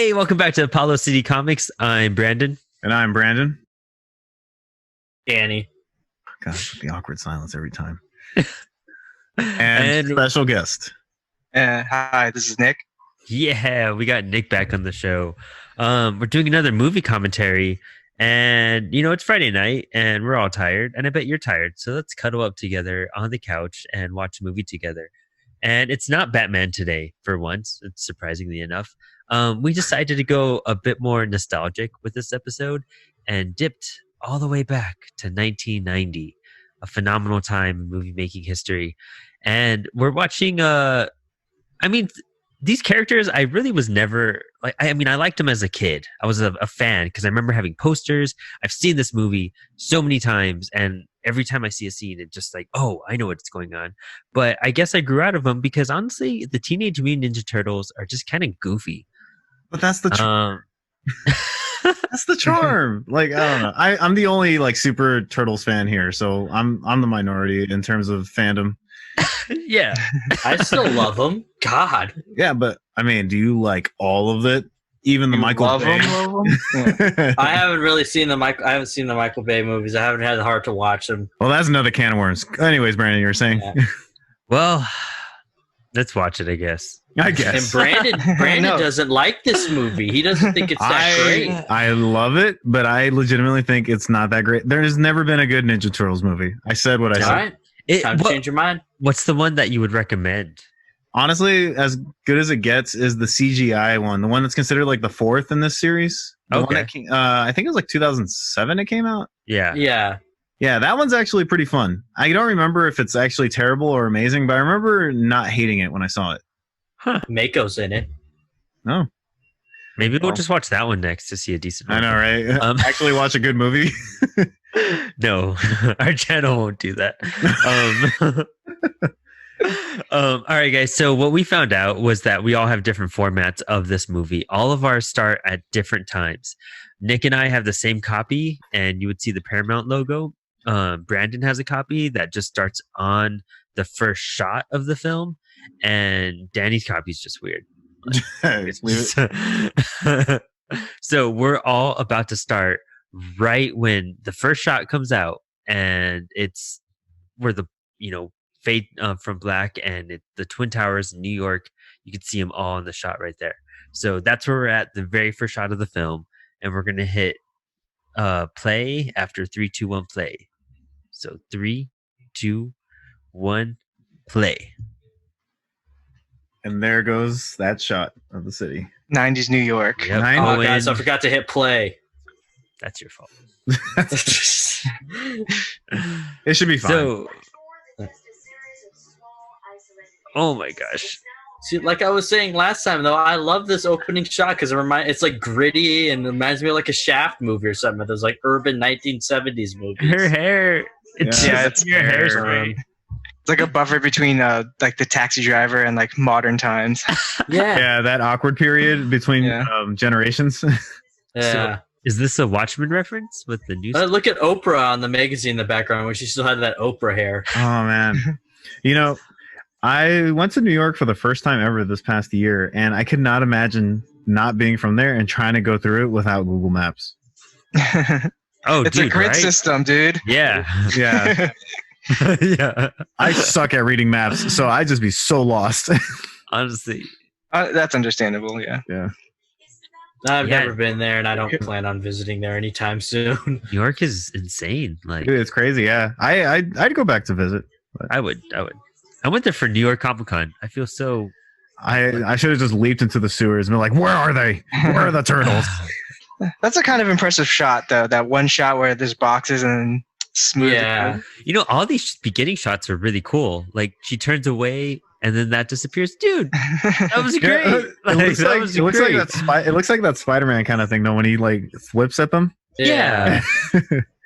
Hey, welcome back to Apollo City Comics. I'm Brandon. And I'm Brandon. Danny. Gosh, the awkward silence every time. and special guest. Hi, this is Nick. Yeah, we got Nick back on the show. We're doing another movie commentary. And, it's Friday night and we're all tired. And I bet you're tired. So let's cuddle up together on the couch and watch a movie together. And it's not Batman today for once, surprisingly enough. We decided to go a bit more nostalgic with this episode and dipped all the way back to 1990, a phenomenal time in movie making history. And we're watching, these characters, I really was never like. I liked them as a kid. I was a fan because I remember having posters. I've seen this movie so many times, and every time I see a scene, it's just like, oh, I know what's going on. But I guess I grew out of them because honestly, the Teenage Mutant Ninja Turtles are just kind of goofy. But that's the charm. That's the charm. Like, I don't know. I'm the only super Turtles fan here, so I'm the minority in terms of fandom. Yeah. I still love them. God. Yeah, but do you like all of it? Even the Michael Bay? Yeah. I haven't seen the Michael Bay movies. I haven't had the heart to watch them. Well, that's another can of worms. Anyways, Brandon, you were saying? Yeah. Well, let's watch it, I guess. I guess. And Brandon doesn't like this movie. He doesn't think it's that great. I love it, but I legitimately think it's not that great. There has never been a good Ninja Turtles movie. I said what I said. All right. Time to change your mind. What's the one that you would recommend? Honestly, as good as it gets is the CGI one, the one that's considered the fourth in this series. The one that came, I think it was 2007 it came out. Yeah. Yeah. Yeah, that one's actually pretty fun. I don't remember if it's actually terrible or amazing, but I remember not hating it when I saw it. Huh. Mako's in it. No. Maybe we'll just watch that one next to see a decent movie. I know, right? Actually watch a good movie. No, our channel won't do that. All right, guys. So what we found out was that we all have different formats of this movie. All of ours start at different times. Nick and I have the same copy, and you would see the Paramount logo. Brandon has a copy that just starts on the first shot of the film, and Danny's copy is just weird. Leave it. So we're all about to start right when the first shot comes out, and it's where the fade from black and the Twin Towers in New York. You can see them all in the shot right there. So that's where we're at, the very first shot of the film, and we're gonna hit play after 3, 2, 1, play. So 3, 2, 1, play. And there goes that shot of the city. 90s New York. Yep. Oh, guys, I forgot to hit play. That's your fault. It should be fine. So, oh my gosh. See, like I was saying last time, though, I love this opening shot because it's gritty and reminds me of a Shaft movie or something. Those urban 1970s movies. Her hair. It's your hair's great. It's like a buffer between the Taxi Driver and modern times. Yeah, that awkward period between generations. Yeah. So, is this a Watchmen reference with the news? Look at Oprah on the magazine in the background where she still had that Oprah hair. Oh, man. I went to New York for the first time ever this past year, and I could not imagine not being from there and trying to go through it without Google Maps. Oh, it's a grid system, dude. Yeah. Yeah. Yeah. I suck at reading maps, so I'd just be so lost. Honestly. That's understandable, yeah. Yeah. I've never been there, and I don't plan on visiting there anytime soon. New York is insane. Dude, it's crazy, yeah. I'd go back to visit. But. I would. I went there for New York Comic Con. I feel so... I should have just leaped into the sewers and been like, where are they? Where are the turtles? That's a kind of impressive shot, though. That one shot where there's boxes and smooth. Yeah. All these beginning shots are really cool. She turns away and then that disappears. Dude, that was great. It looks like that Spider-Man kind of thing, though, when he flips at them. Yeah.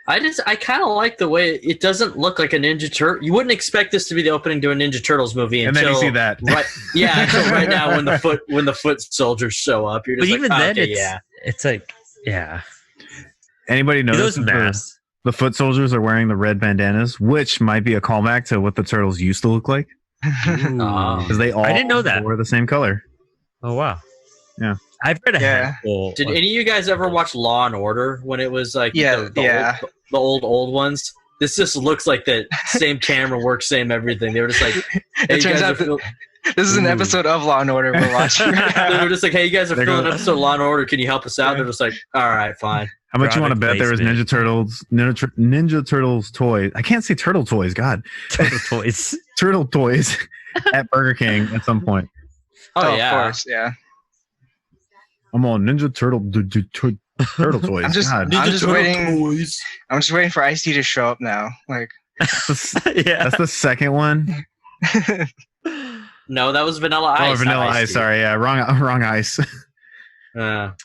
I kind of like the way it doesn't look like a Ninja Turtle. You wouldn't expect this to be the opening to a Ninja Turtles movie and until then you see that. Right, yeah, until right now when the foot soldiers show up. You're just but even then, okay, it's Anybody notice those masks? The foot soldiers are wearing the red bandanas, which might be a callback to what the turtles used to look like. Because they all I didn't know that. were the same color. Oh wow. Yeah. I've read a Yeah. handful. Did any of you guys ever watch Law and Order when it was like the old ones? This just looks like the same camera work, same everything. They were just like, hey, It turns out this is an episode of Law and Order we're watching. they were just like, hey, you guys are They're filming an going- episode of Law and Order. Can you help us out? Yeah. They're just like, all right, fine. How much you want to bet Product there was placement. Ninja Turtles toys? I can't say turtle toys. God, Turtle toys. turtle toys at Burger King at some point. Oh, yeah. Of course, yeah. I'm on Ninja Turtle turtle toys. I'm just God. waiting for Ice-T to show up now. Like, Yeah. That's the second one. No, that was Vanilla Ice. Oh, Vanilla not Ice. Ice-T. Sorry, yeah, wrong ice.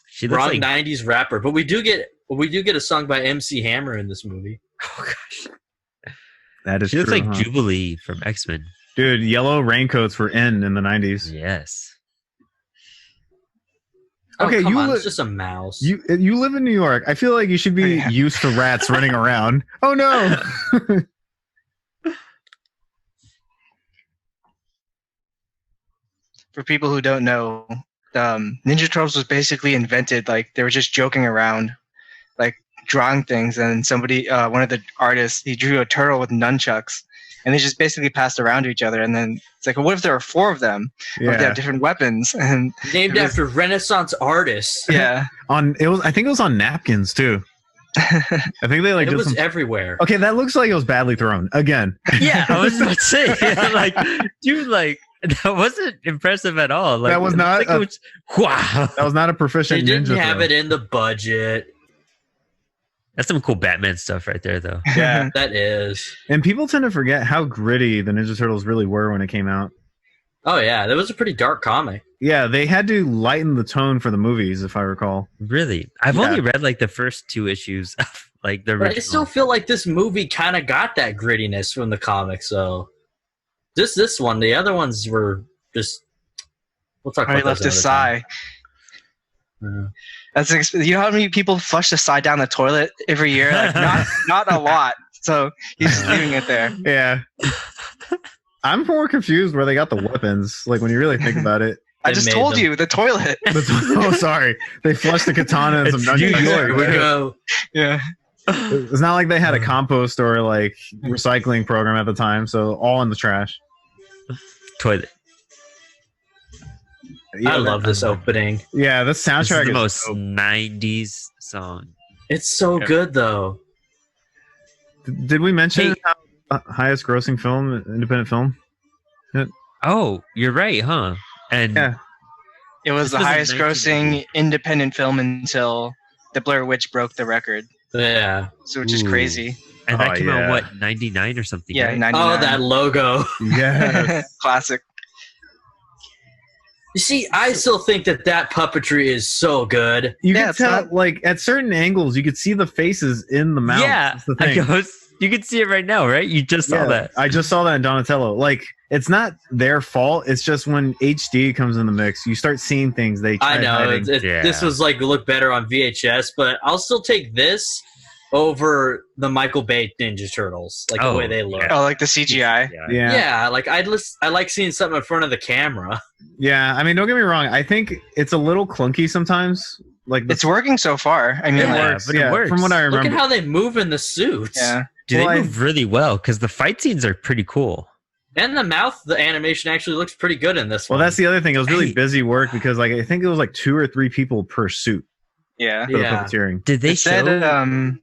She looks Wrong like 90s rapper. But we do get a song by MC Hammer in this movie. oh gosh. That is She looks true, like huh? Jubilee from X-Men. Dude, yellow raincoats were in the 90s. Yes. Okay, come you on, li- it's just a mouse. You live in New York. I feel like you should be Yeah. used to rats running around. Oh no. for people who don't know, Ninja Turtles was basically invented. Like, they were just joking around, like drawing things, and somebody, one of the artists, he drew a turtle with nunchucks, and they just basically passed around to each other. And then it's like, well, what if there are four of them? What if they Yeah. have different weapons? And Named it was- after Renaissance artists. yeah, I think it was on napkins too. I think they like It did was some. everywhere. Okay, that looks like it was badly thrown again. Yeah, I was about to say, like, dude, like that wasn't impressive at all. Like That was it not looked a- it was, wow. That was not a They proficient didn't ninja. have throw. it in the budget. That's some cool Batman stuff right there, though. Yeah, That is. and people tend to forget how gritty the Ninja Turtles really were when it came out. Oh yeah, that was a pretty dark comic. Yeah, they had to lighten the tone for the movies, if I recall. Really, I've Yeah. only read like the first two issues of like the But original. I still feel like this movie kind of got that grittiness from the comics. So this one, the other ones were just. We'll talk I about left those his another time. sigh. You know how many people flush the sigh down the toilet every year? Like, not a lot. So he's just leaving it there. Yeah. I'm more confused where they got the weapons. Like when you really think about it. I They just made told them. you, the toilet. Oh, sorry. They flushed the katana and some It's Ninja New Here we Turtles. go. Yeah. It's not like they had a compost or like recycling program at the time, so all in the trash. Toilet. Yeah, I love this opening. Yeah, this This soundtrack is the is most dope. 90s song. It's so good though. Did we mention Hey. highest grossing film, independent film? Oh, you're right, huh? And Yeah. It was This the was in highest grossing independent film until The Blair Witch broke the record, Yeah. so which is Ooh. crazy. and that Oh, came out yeah. what 99 or something. Yeah, right? 99. Oh, that logo. Yeah. Classic. You see, I still think that puppetry is so good. You Yeah, can it's tell, not- like, at certain angles, you could see the faces in the mouth. Yeah, That's the I thing. goes, you can see it right now, right? You just saw Yeah, that. I just saw that in Donatello. Like, it's not their fault. It's just when HD comes in the mix, you start seeing things they I tried know hiding. this Yeah. was like look better on VHS, but I'll still take this over the Michael Bay Ninja Turtles, like the Oh, way they look. yeah. Oh, like the CGI. Yeah. Yeah, like I like seeing something in front of the camera. Yeah, I mean, don't get me wrong. I think it's a little clunky sometimes. Like, It's working so far. I mean, Yeah. like, works. but it Yeah, works. from what I Look remember. at how they move in the suits. yeah. Do Well, they move really well? Because the fight scenes are pretty cool. And the mouth, the animation actually looks pretty good in this Well, one. that's the other thing. It was really Hey. busy work because, like, I think it was like 2 or 3 people per suit Yeah. for Yeah. the puppeteering. Did they It said, show?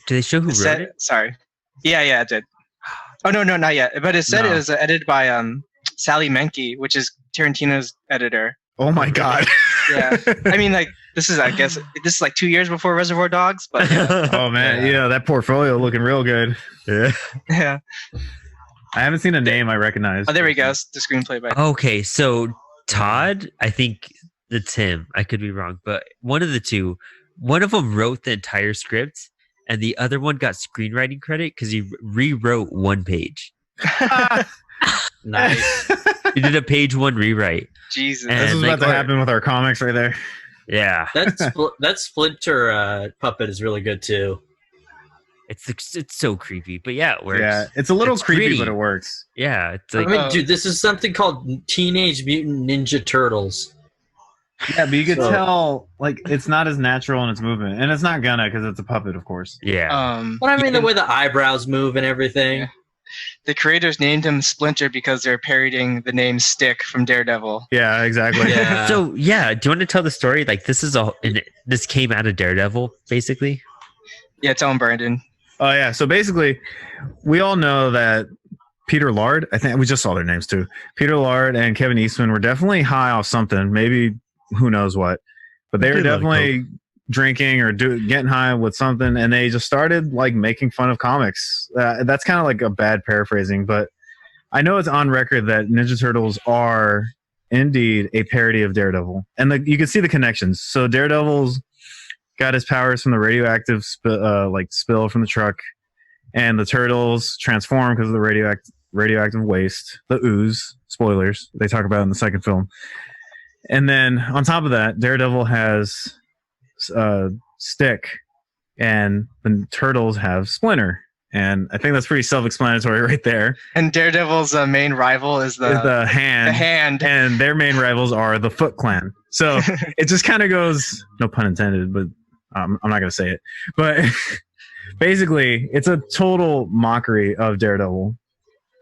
Did they show who it wrote said, it? sorry. Yeah, it did. Oh, no, not yet. But it said No. it was edited by Sally Menke, which is Tarantino's editor. Oh my god! Yeah. I mean, like, this is like 2 years before Reservoir Dogs, but yeah. Oh man, Yeah. yeah, that portfolio looking real good. Yeah. Yeah. I haven't seen a name I recognize. Oh, there we go. The screenplay by. Okay, so Todd, I think it's him. I could be wrong, but one of the two. One of them wrote the entire script, and the other one got screenwriting credit because he rewrote one page. nice. He did a page 1 rewrite. Jesus. And- This is like, about to or- happen with our comics right there. Yeah, That Splinter puppet is really good too. it's so creepy, but yeah, it works. Yeah, it's a little It's creepy, gritty. but it works. Yeah, it's I like mean, dude, this is something called Teenage Mutant Ninja Turtles. Yeah, but you could So- tell like it's not as natural in its movement, and it's not gonna because it's a puppet, of course. Yeah. But I mean, the even way the eyebrows move and everything. Yeah. the creators named him Splinter because they're parodying the name Stick from Daredevil. Yeah, exactly. Yeah. So yeah, do you want to tell the story? Like this came out of Daredevil, basically. Yeah, tell him, Brandon. Oh yeah. So basically, we all know that Peter Lard. I think we just saw their names too. Peter Lard and Kevin Eastman were definitely high off something. Maybe who knows what, but they were Did like definitely drinking or getting high with something, and they just started like making fun of comics. That's kind of like a bad paraphrasing, but I know it's on record that Ninja Turtles are indeed a parody of Daredevil, and you can see the connections. So Daredevil's got his powers from the radioactive spill from the truck, and the turtles transform because of the radioactive waste, the ooze. Spoilers they talk about in the second film. And then on top of that, Daredevil has Stick, and the turtles have Splinter. And I think that's pretty self-explanatory right there. And Daredevil's main rival is The hand. the hand. And their main rivals are the Foot Clan. So it just kind of goes, no pun intended, but I'm not going to say it. But basically, it's a total mockery of Daredevil.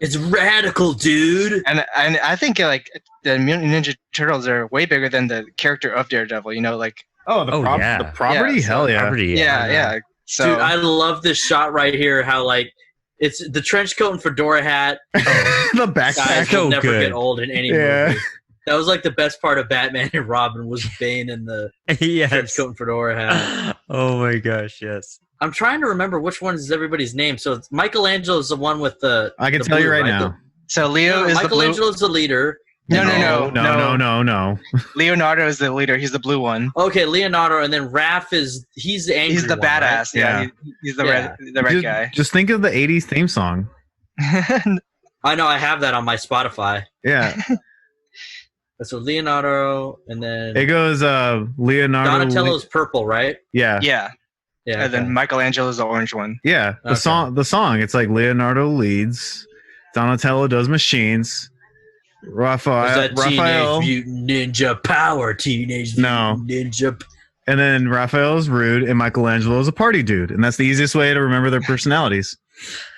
It's radical, dude. And I think like the Mutant Ninja Turtles are way bigger than the character of Daredevil. You know, like Oh, the property? Yeah, so Hell yeah. Property, yeah. So Dude, I love this shot right here. How like it's the trench coat and fedora hat. The Guys backpack. so will never good. get old in any Yeah. movie. That was like the best part of Batman and Robin was Bane and the trench yes. coat and fedora hat. Oh my gosh, yes. I'm trying to remember which one is everybody's name. So it's Michelangelo is the one with the. I can the tell you blue, right right? now. so Leo is the blue. Michelangelo's the leader. No. No. Leonardo is the leader. He's the blue one. Okay, Leonardo, and then Raph he's the angry He's the one, right? badass. Yeah, he's the Yeah. red guy. Just think of the 80s theme song. I know I have that on my Spotify. Yeah. So Leonardo, and then It goes Leonardo. Donatello's purple, right? Yeah. Yeah, Yeah. and then Michelangelo's the orange one. Yeah. The song, it's like Leonardo leads, Donatello does machines, Is Raphael, that Teenage Mutant Ninja Power? Teenage No. Mutant Ninja. and then Raphael's rude, and Michelangelo's a party dude, and that's the easiest way to remember their personalities.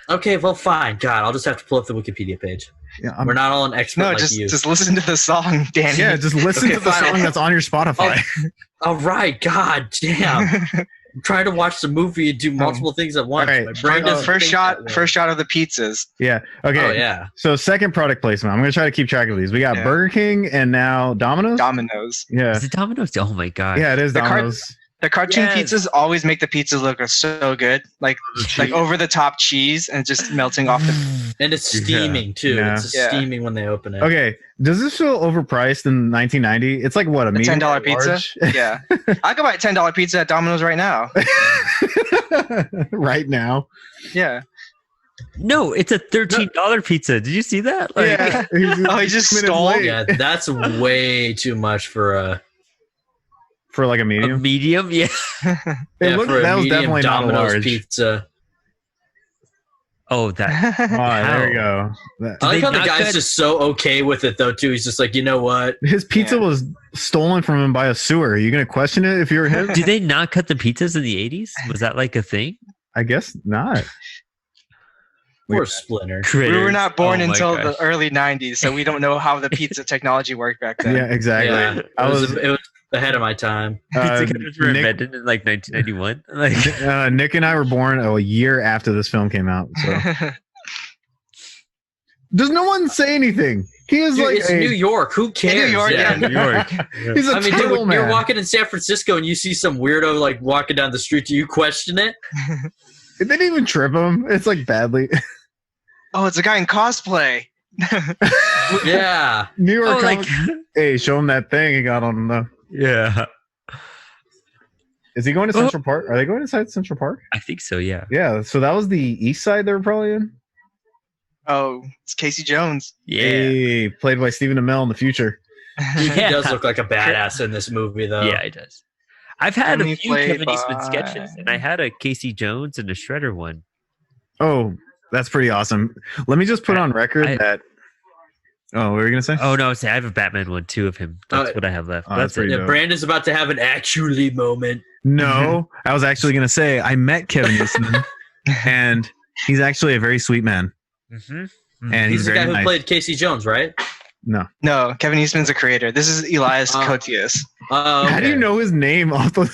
Okay, well, fine. God, I'll just have to pull up the Wikipedia page. Yeah, We're not all an expert No, like just you. listen to the song, Danny. yeah, just listen Okay, to the fine. song that's on your Spotify. All right, God damn. I'm trying to watch the movie and do multiple things at once. all right. My brain doesn't first think shot, that way. first shot of the pizzas. Yeah. Okay. Oh yeah. So second product placement. I'm gonna try to keep track of these. We got Yeah. Burger King and now Domino's. Domino's. Yeah. Is it Domino's? Oh my god. Yeah, it is The Domino's. The cartoon Yes. pizzas always make the pizzas look so good, like over the top cheese and just melting off the. And it's steaming too. Yeah. It's Yeah. steaming when they open it. Okay. Does this feel overpriced in 1990? It's like what, a A medium $10 or pizza. large? Yeah, I could buy a $10 pizza at Domino's right now. Right now. Yeah. No, it's a $13 pizza. Did you see that? Like, Yeah. Oh, he just 6 minutes stole? late Yeah, that's way too much for a for like a a medium. medium? Yeah. It looked- for a that was medium definitely not a Domino's large. pizza. Oh, that. Oh, there you How? go. That- I like they how the not guy's cut- just so okay with it though too. He's just like, you know what? His pizza Yeah. was stolen from him by a sewer. Are you gonna question it if you're him? Did they not cut the pizzas in the 80s? Was that like a thing? I guess not. Poor Splinter. We were not born Oh my until gosh. the early '90s, so we don't know how the pizza technology worked back then. Yeah, exactly. Yeah, it I was, was it was ahead of my time. Pizza cutters were Nick, invented in like 1991. Like, Nick and I were born a year after this film came out. So does no one say anything? He is Dude, like it's New York. Who cares? New York, yeah. New York. He's a I mean, dude, turtle when you're man. walking in San Francisco and you see some weirdo like walking down the street, do you question it? They didn't even trip him. It's like badly. Oh, it's a guy in cosplay. Yeah. New York. Oh, like, Hey, show him that thing he got on him though. yeah. Is he going to Central Park? Are they going inside Central Park? I think so, yeah. Yeah. So that was the east side they were probably in. Oh, it's Casey Jones. Yeah. Hey, played by Stephen Amell in the future. Dude, Yeah. he does look like a badass in this movie, though. Yeah, it does. I've had a Only few played Kevin Eastman by- sketches, and I had a Casey Jones and a Shredder one. Oh, that's pretty awesome. Let me just put on record I- that Oh, what were you gonna say? Oh no, I have a Batman one, two of him. That's what I have left. oh, That's that's pretty it. Yeah, dope. Brandon's about to have an actually moment. No, I was actually gonna say I met Kevin Eastman, and he's actually a very sweet man, Mm-hmm. and He's he's the very guy who nice. played Casey Jones, right? No, No, Kevin Eastman's a creator. This is Elias Oh. Koteas. how do you know his name off the?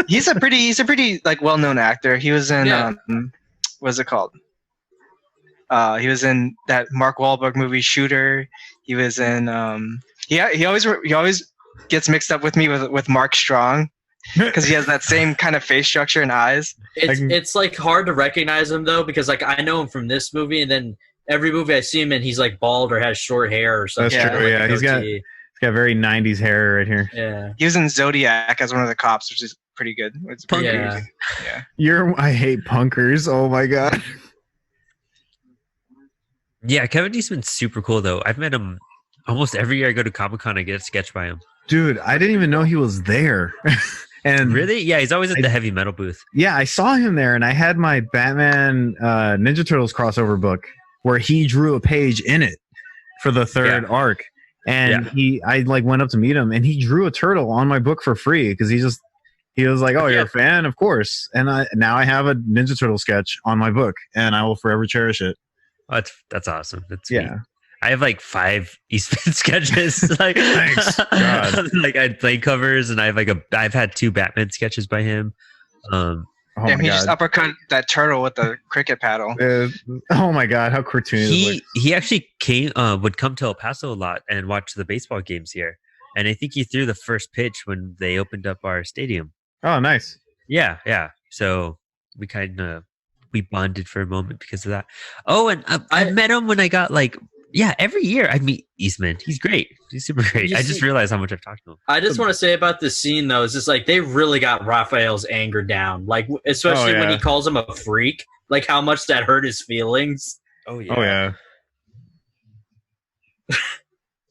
He's a pretty like well-known actor. He was in Yeah. what's it called? He was in that Mark Wahlberg movie Shooter. He was in he always gets mixed up with me with Mark Strong because he has that same kind of face structure and eyes. It's like hard to recognize him though because like I know him from this movie and then every movie I see him in he's like bald or has short hair or something. That's true. Like Yeah, a he's got goatee. very '90s hair right here. Yeah. He was in Zodiac as one of the cops, which is pretty good. It's pretty Yeah. crazy. Yeah. I hate punkers. Oh my god. Yeah, Kevin Eastman's super cool though. I've met him almost every year I go to Comic-Con. I get a sketch by him. Dude, I didn't even know he was there. And Really? Yeah, he's always at the heavy metal booth. yeah, I saw him there, and I had my Batman Ninja Turtles crossover book where he drew a page in it for the third arc. And I like went up to meet him, and he drew a turtle on my book for free because he was like, "Oh, you're a fan, of course." And now I have a Ninja Turtle sketch on my book, and I will forever cherish it. Oh, that's awesome. That's sweet. Yeah. I have like 5 Eastman sketches. Like, Thanks, God. like I play covers, and I've had 2 Batman sketches by him. Oh Damn, my he god. just uppercut that turtle with the cricket paddle. Oh my god, how cartoony! He actually would come to El Paso a lot and watch the baseball games here, and I think he threw the first pitch when they opened up our stadium. Oh, nice. Yeah. So we bonded for a moment because of that. Oh, and I met him when I got every year I meet Eastman. He's great. He's super great. I just realized how much I've talked to him. I just want to say about this scene though, is just like they really got Raphael's anger down. Like especially when he calls him a freak, like how much that hurt his feelings. Oh yeah. Oh yeah.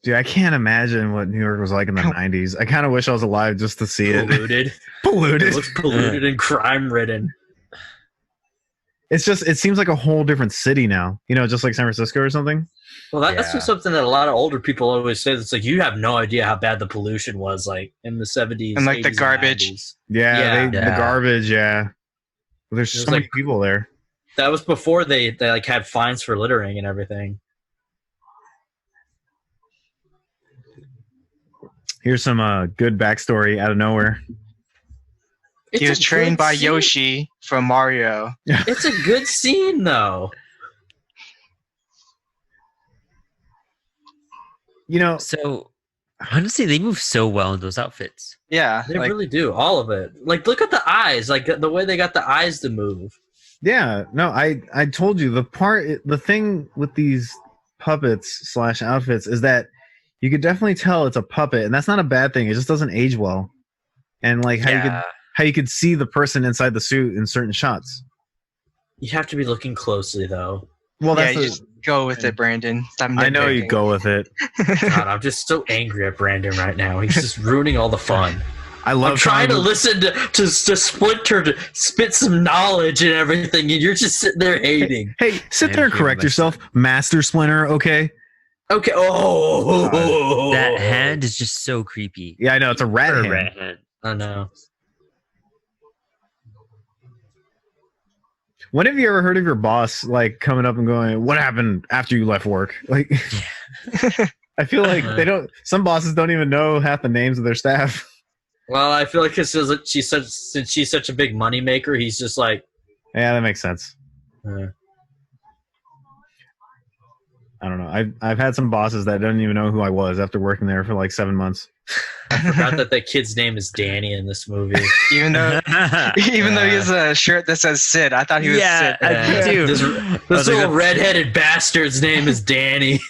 Dude, I can't imagine what New York was like in the 90s. I kind of wish I was alive just to see it. Polluted. Polluted. It looks polluted and crime ridden. It seems like a whole different city now, just like San Francisco or something. Well, that's just something that a lot of older people always say. It's like you have no idea how bad the pollution was, like in the 70s And, like, the 80s, garbage. 90s. The garbage. Yeah, well, there's so many people there. That was before they like had fines for littering and everything. Here's some good backstory out of nowhere. It's He was a trained good by scene. Yoshi from Mario. It's a good scene, though. So honestly, they move so well in those outfits. Yeah, They really do. All of it. Like, look at the eyes. Like, the way they got the eyes to move. Yeah, no, I told you the thing with these puppets / outfits is that you could definitely tell it's a puppet, and that's not a bad thing. It just doesn't age well, and like how you could see the person inside the suit in certain shots. You have to be looking closely, though. Well, yeah, that's you just go with it, Brandon. Stop I know you nitpicking. go with it. God, I'm just so angry at Brandon right now. He's just ruining all the fun. I love I'm trying to listen to Splinter to spit some knowledge and everything, and you're just sitting there hating. Hey, sit there and correct yourself, Master Splinter. Okay. Okay. Oh, That hand is just so creepy. Yeah, I know it's a rat Or a hand. rat hand. I know. When have you ever heard of your boss like coming up and going, "What happened after you left work?" Like, I feel like they don't. Some bosses don't even know half the names of their staff. Well, I feel like since she's such a big money maker, he's just like, Yeah, that makes sense. uh, I don't know. I've had some bosses that don't even know who I was after working there for like 7 months. I forgot that kid's name is Danny in this movie. Even though he has a shirt that says Sid, I thought he was Yeah, Sid. I do. This was like, little redheaded bastard's name is Danny.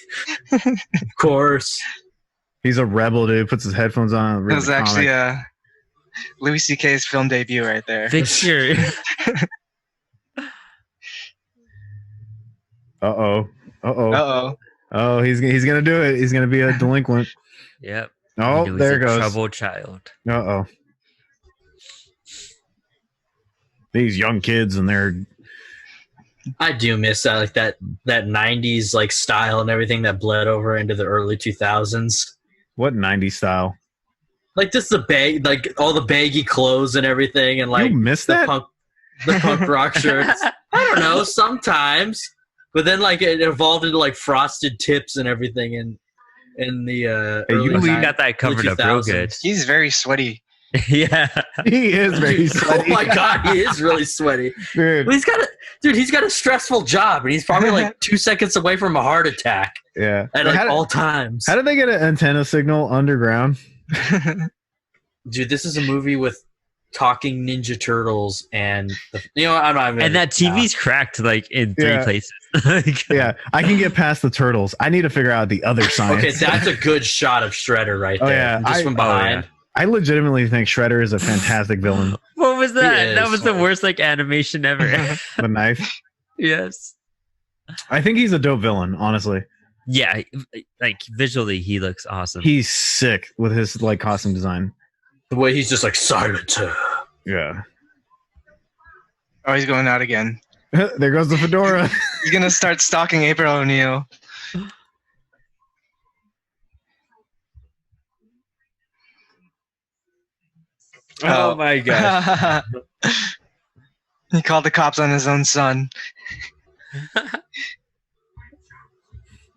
Of course. He's a rebel, dude. Puts his headphones on. It reads was the actually comic. Louis C.K.'s film debut right there. Victor. Uh-oh. Uh-oh. Oh, he's gonna do it. He's gonna be a delinquent. Yep. Oh, He was there a it goes. Troubled child. Uh-oh. These young kids and their I do miss that, like that 90s like style and everything that bled over into the early 2000s. What 90s style? Like just like all the baggy clothes and everything, and like You missed the that? punk rock shirts. I don't know, sometimes, but then like it evolved into like frosted tips and everything in the early We 90s, got that covered up real 2000s. good. He's very sweaty. Yeah. He is very Oh sweaty. my god, he is really sweaty. Dude. Well, he's got a stressful job, and he's probably like 2 seconds away from a heart attack Yeah. at like all times. How did they get an antenna signal underground? Dude, this is a movie with talking Ninja Turtles, and I'm not even. And that TV's cracked like in 3 Yeah. places. Like, Yeah, I can get past the turtles. I need to figure out the other science. Okay, that's a good shot of Shredder right Oh, there, yeah. just from behind. I legitimately think Shredder is a fantastic villain. What was that? He That is. was the worst like animation ever. The knife. Yes. I think he's a dope villain, honestly. Yeah, like visually he looks awesome. He's sick with his like costume design. The way he's just like silent. Yeah. Oh, he's going out again. There goes the fedora. He's gonna start stalking April O'Neil. Oh my god. He called the cops on his own son.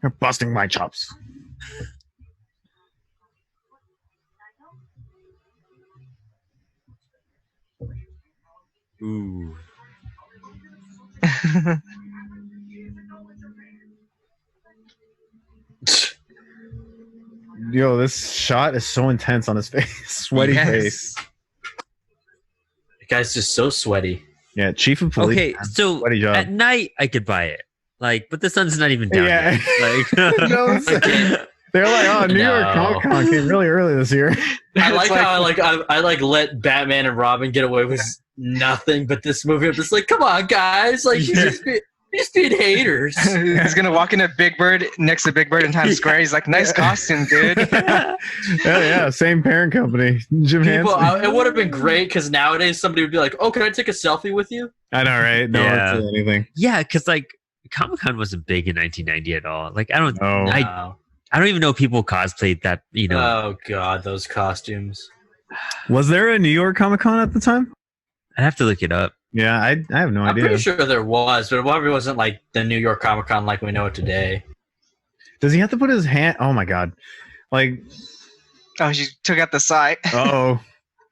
You're busting my chops. Ooh. Yo, this shot is so intense on his face. Sweaty Yes. face. The guy's just so sweaty. Yeah, chief of police. Okay, so Sweaty job. at night I could buy it. Like, but the sun's not even down Yeah. yet. Like, No, it's- Okay. They're like, oh, New York No. Comic Con came really early this year. I like It's how I let Batman and Robin get away with nothing, but this movie I'm just like, come on, guys, like Yeah. you're just being haters. He's gonna walk into Big Bird next to Big Bird in Times Square. He's like, "Nice costume, dude." Yeah, same parent company. Jim People, Henson. it would have been great because nowadays somebody would be like, "Oh, can I take a selfie with you?" I know, right? No Yeah. one said anything. yeah, because like Comic Con wasn't big in 1990 at all. Like, I don't No. I don't even know people cosplayed that. You know, Oh god, those costumes. Was there a New York Comic Con at the time? I'd have to look it up. Yeah, I have no I'm idea. pretty sure there was, but it probably wasn't like the New York Comic Con like we know it today. Does he have to put his hand? Oh my god! Like, Oh, she took out the sigh. oh,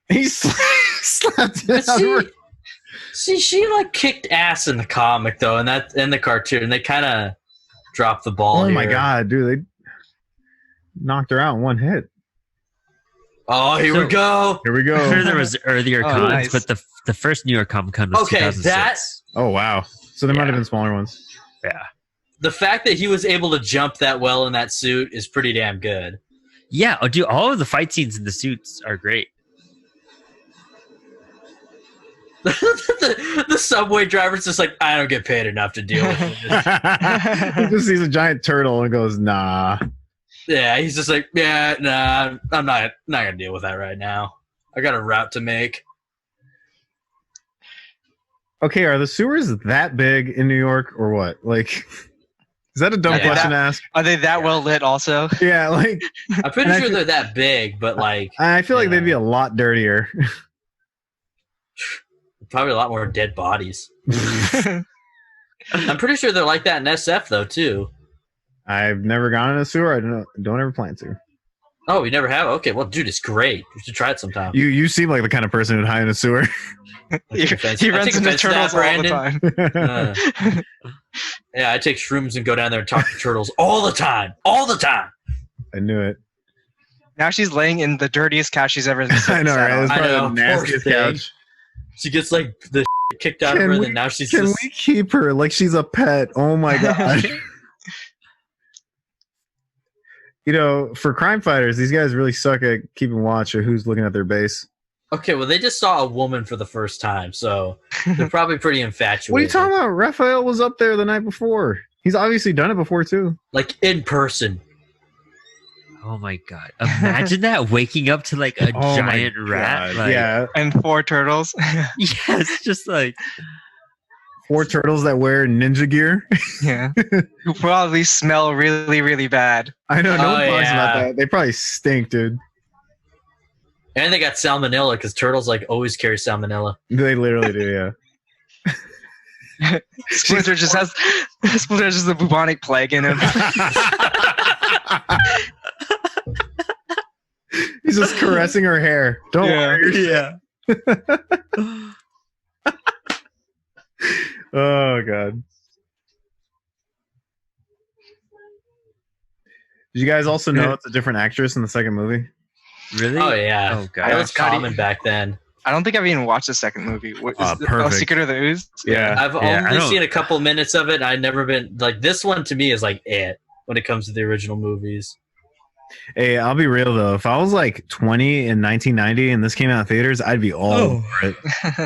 he slapped But it out. she like kicked ass in the comic though, and that in the cartoon, they kind of dropped the ball. Oh my here. god, dude! They knocked her out in one hit. Oh, here So- we go. Here we I'm sure go. there was earlier Oh, cons, nice. but the first New York Comic Con was Okay, 2006. Oh wow! So there might have Yeah. been smaller ones. Yeah, The fact that he was able to jump that well in that suit is pretty damn good. yeah. Oh, dude, all of the fight scenes in the suits are great. the subway driver's just like, I don't get paid enough to deal with this. He just sees a giant turtle and goes, "Nah." Yeah, he's just like, yeah, nah, I'm not gonna deal with that right now. I got a route to make. Okay, are the sewers that big in New York or what? Like, is that a dumb Yeah. question to ask? Are they that well lit? Also, Yeah, like I'm pretty And I sure feel- they're that big, but like I feel like Yeah. they'd be a lot dirtier. probably a lot more dead bodies. I'm pretty sure they're like that in SF though too. I've never gone in a sewer. I don't ever plan to. Oh, you never have? Okay, well, dude, it's great. You should try it sometime. You seem like the kind of person who'd hide in a sewer. he, take offense- he I runs take into offense to that, turtles all the Brandon. time. Yeah, I take shrooms and go down there and talk to turtles all the time. All the time. I knew it. Now she's laying in the dirtiest couch she's ever sat I know, right? on. It's I probably know, the nastiest poor thing. couch. She gets like the kicked out of Can her, and we- then now she's Can just we keep her like she's a pet? Oh my god. You know, for crime fighters, these guys really suck at keeping watch of who's looking at their base. okay. Well, they just saw a woman for the first time, so they're probably pretty infatuated. What are you talking about? Raphael was up there the night before. He's obviously done it before too. Like in person. Oh my god! Imagine that waking up to like a Oh my giant rat. God. Like, Yeah, And 4 turtles. yes, just like 4 turtles that wear ninja gear. Yeah. Who probably smell really, really bad. I know, no Oh, one talks about yeah. that. They probably stink, dude. And they got salmonella because turtles like always carry salmonella. They literally do, yeah. Splinter just has the bubonic plague in him. He's just caressing her hair. Don't worry. Yeah. Oh god. Did you guys also know it's a different actress in the second movie? Really? Oh yeah, Oh god. it was God, common back then. I don't think I've even watched the second movie. What is Perfect. Secret of the Ooze? Yeah. I've Yeah, I only don't- seen a couple minutes of it. I've never been like this one. To me, is like it when it comes to the original movies. Hey, I'll be real though. If I was like 20 in 1990 and this came out in theaters, I'd be all Oh. over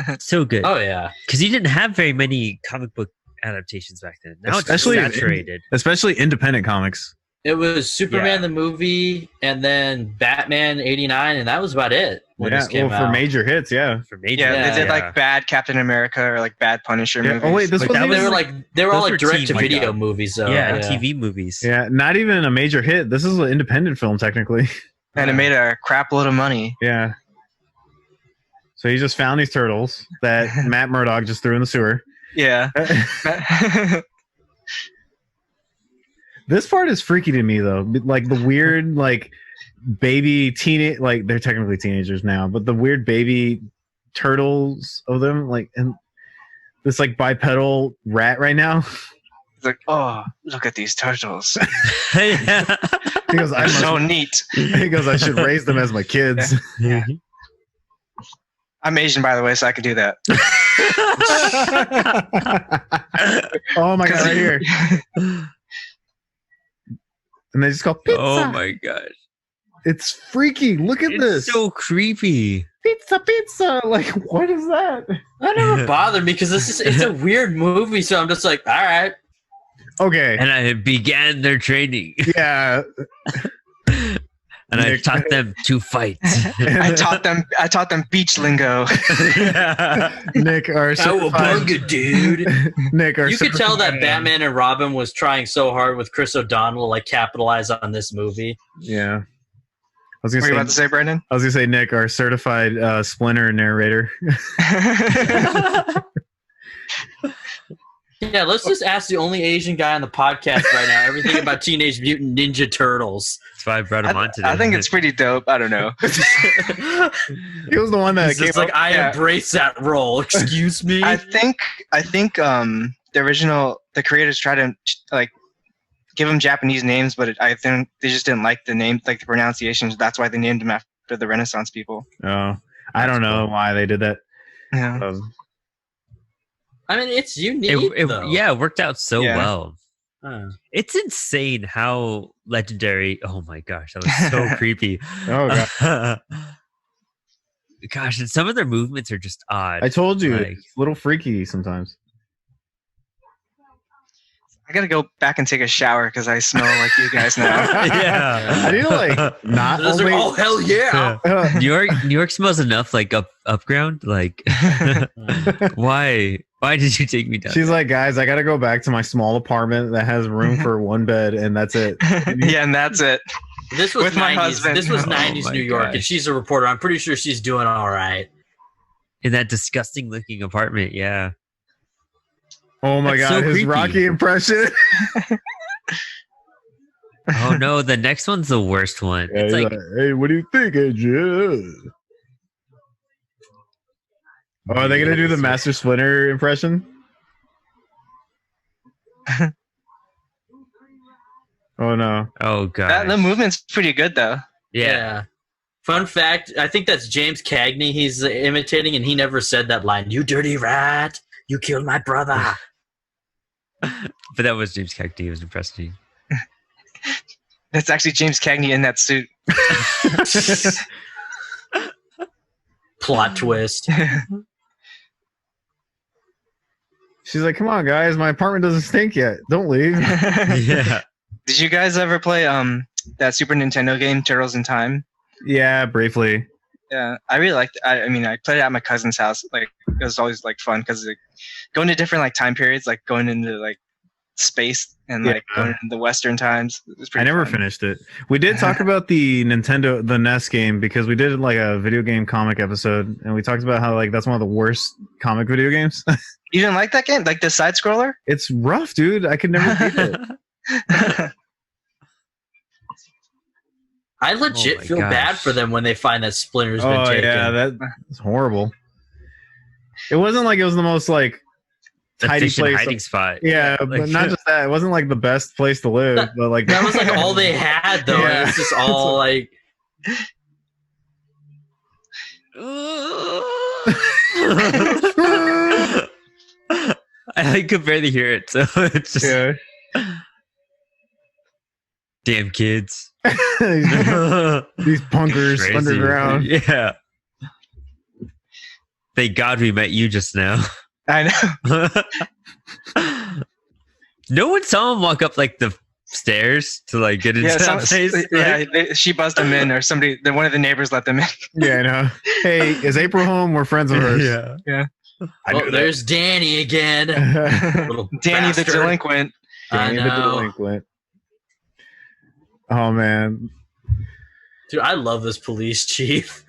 it. So good. Oh yeah, Because you didn't have very many comic book adaptations back then. Now Especially- it's saturated. Especially independent comics. it was Superman Yeah. the movie, and then Batman '89, and that was about it when Yeah, this came well, for out. major hits, yeah. For major. Yeah, Yeah, they did yeah. like bad Captain America or like bad Punisher Yeah, movies. oh, wait, this But was that They even, were they were all those like were direct to TV. video movies, though. yeah, TV movies. yeah, not even a major hit. This is an independent film, technically. and it made a crap load of money. Yeah. So he just found these turtles that Matt Murdock just threw in the sewer. Yeah. This part is freaky to me though. Like the weird like baby teenage, like they're technically teenagers now, but the weird baby turtles of them, like, and this like bipedal rat right now. It's like, oh, look at these turtles. Yeah. He goes, They're so neat. he goes, I should raise them as my kids. I'm Asian, by the way, so I can do that. Oh my god, right here. And they just call pizza. Oh my gosh. It's freaky. Look at this. It's so creepy. Pizza. Like, what is that? That never bothered me because it's a weird movie. So I'm just like, all right. Okay. And I began their training. Yeah. And I Nick- taught them to fight. I taught them beach lingo. Nick, our certified, Cowabunga, dude. Nick, our You could tell that certified- Batman and Robin was trying so hard with Chris O'Donnell to like capitalize on this movie. Yeah. I was What are you gonna about to say, say, Brendan? I was gonna say, Nick, our certified Splinter narrator. Yeah, let's just ask the only Asian guy on the podcast right now everything about Teenage Mutant Ninja Turtles. That's why I brought him on today. I think it's pretty dope. I don't know. He was the one that He's came just like, up. I yeah. embrace that role. Excuse me. I think the creators tried to like give them Japanese names, but I think they just didn't like the name, like the pronunciations. That's why they named them after the Renaissance people. Oh, I don't know why they did that. Yeah. I mean, it's unique, though. yeah, it worked out so Yeah. well. Huh. It's insane how legendary. Oh my gosh, that was so creepy. Oh god. Gosh, and some of their movements are just odd. I told you, Like- it's a little freaky sometimes. I gotta go back and take a shower because I smell like you guys now. Yeah. I need to like not Those only. are, oh, hell yeah. New York smells enough like up ground. Like, why did you take me down? She's like, guys, I gotta go back to my small apartment that has room for one bed, and that's it. Yeah, and that's it. This was With my 90s. husband. This was Oh 90s my New York, gosh. and she's a reporter. I'm pretty sure she's doing all right. In that disgusting looking apartment. Yeah. Oh my That's god, so his creepy. Rocky impression. Oh no, the next one's the worst one. Yeah, It's he's like, hey, what do you think, AJ? Oh, are they gonna do the Master Splinter impression? Oh no. oh god. The movement's pretty good though. Yeah. Fun fact, I think that's James Cagney he's imitating, and he never said that line, "You dirty rat, you killed my brother." But that was James Cagney. He was impressing. That's actually James Cagney in that suit. Plot twist. She's like, come on, guys, my apartment doesn't stink yet. Don't leave. Yeah. Did you guys ever play that Super Nintendo game Turtles in Time? Yeah, briefly. Yeah, I really liked it. I mean, I played it at my cousin's house like it was always like fun because like, going to different like time periods, like going into like space and like going into the Western times. It was I pretty never fun. finished it. We did talk about the NES game because we did like a video game comic episode, and we talked about how like that's one of the worst comic video games. You didn't like that game? Like the side scroller? It's rough, dude. I could never beat it. I legit Oh my feel bad gosh. for them when they find that Splinter's been Oh taken. yeah, that's horrible. It wasn't like it was the most like tidy Efficient place. hiding spot. Yeah, but like- not just that. It wasn't like the best place to live, but like That was like all they had, though. Yeah. And it's just all like, I could barely hear it, so it's just yeah. damn kids. These punkers Crazy. underground. Yeah. Thank God we met you just now. I know. No one saw him walk up like the stairs to like get into Yeah, that place. she buzzed them in, or somebody. Then one of the neighbors let them in. Yeah, I know. Hey, is April home? We're friends of hers. Yeah. I oh, knew there's Danny again. that. Little Danny the bastard. delinquent. I Danny the know. delinquent. Oh man. Dude, I love this police chief.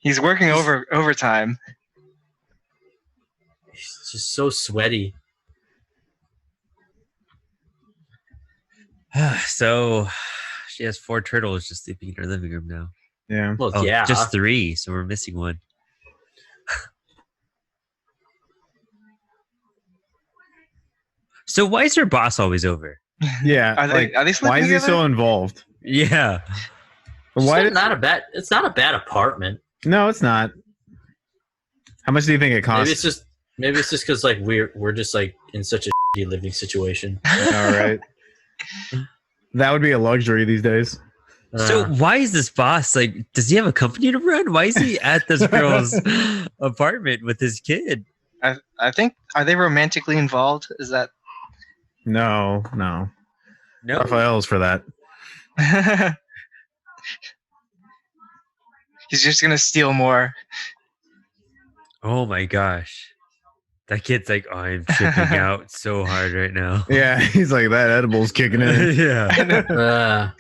He's working overtime. He's just so sweaty. So she has 4 turtles just sleeping in her living room now. Yeah. Well, Oh, yeah. just 3, so we're missing one. So why is her boss always over? Yeah. Are they Why sleeping is he together? so involved? Yeah. Why It's did, not a bad. It's not a bad apartment. No, it's not. How much do you think it costs? Maybe it's just because like we're just like in such a shitty living situation. All right. That would be a luxury these days. So why is this boss like? Does he have a company to run? Why is he at this girl's apartment with his kid? I think, are they romantically involved? Is that? No. No. Raphael's for that. He's just gonna steal more. Oh my gosh. That kid's like, oh, I'm tripping out so hard right now. Yeah, he's like that edible's kicking in. Yeah.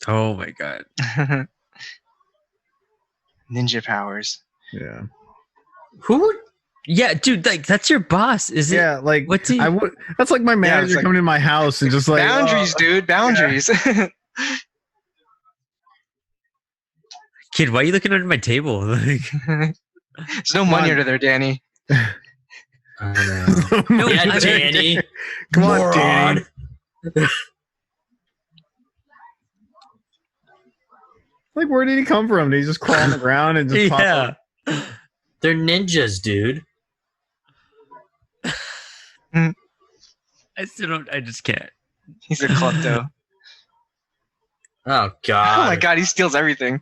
Oh my god. Ninja powers. Yeah. Who would? Yeah, dude, like that's your boss, is it? Yeah, like What's he? I would. That's like my manager like- coming to my house and just like Boundaries, dude. Boundaries. Kid, why are you looking under my table? Like, There's no money under there, Danny. I know. no, Yeah, I- Danny. Come on, Moron. Danny. Like, where did he come from? Did he just crawl on the ground and just pop yeah. up? They're ninjas, dude. I still don't. I just can't. He's a klepto. Oh god. Oh my god, he steals everything.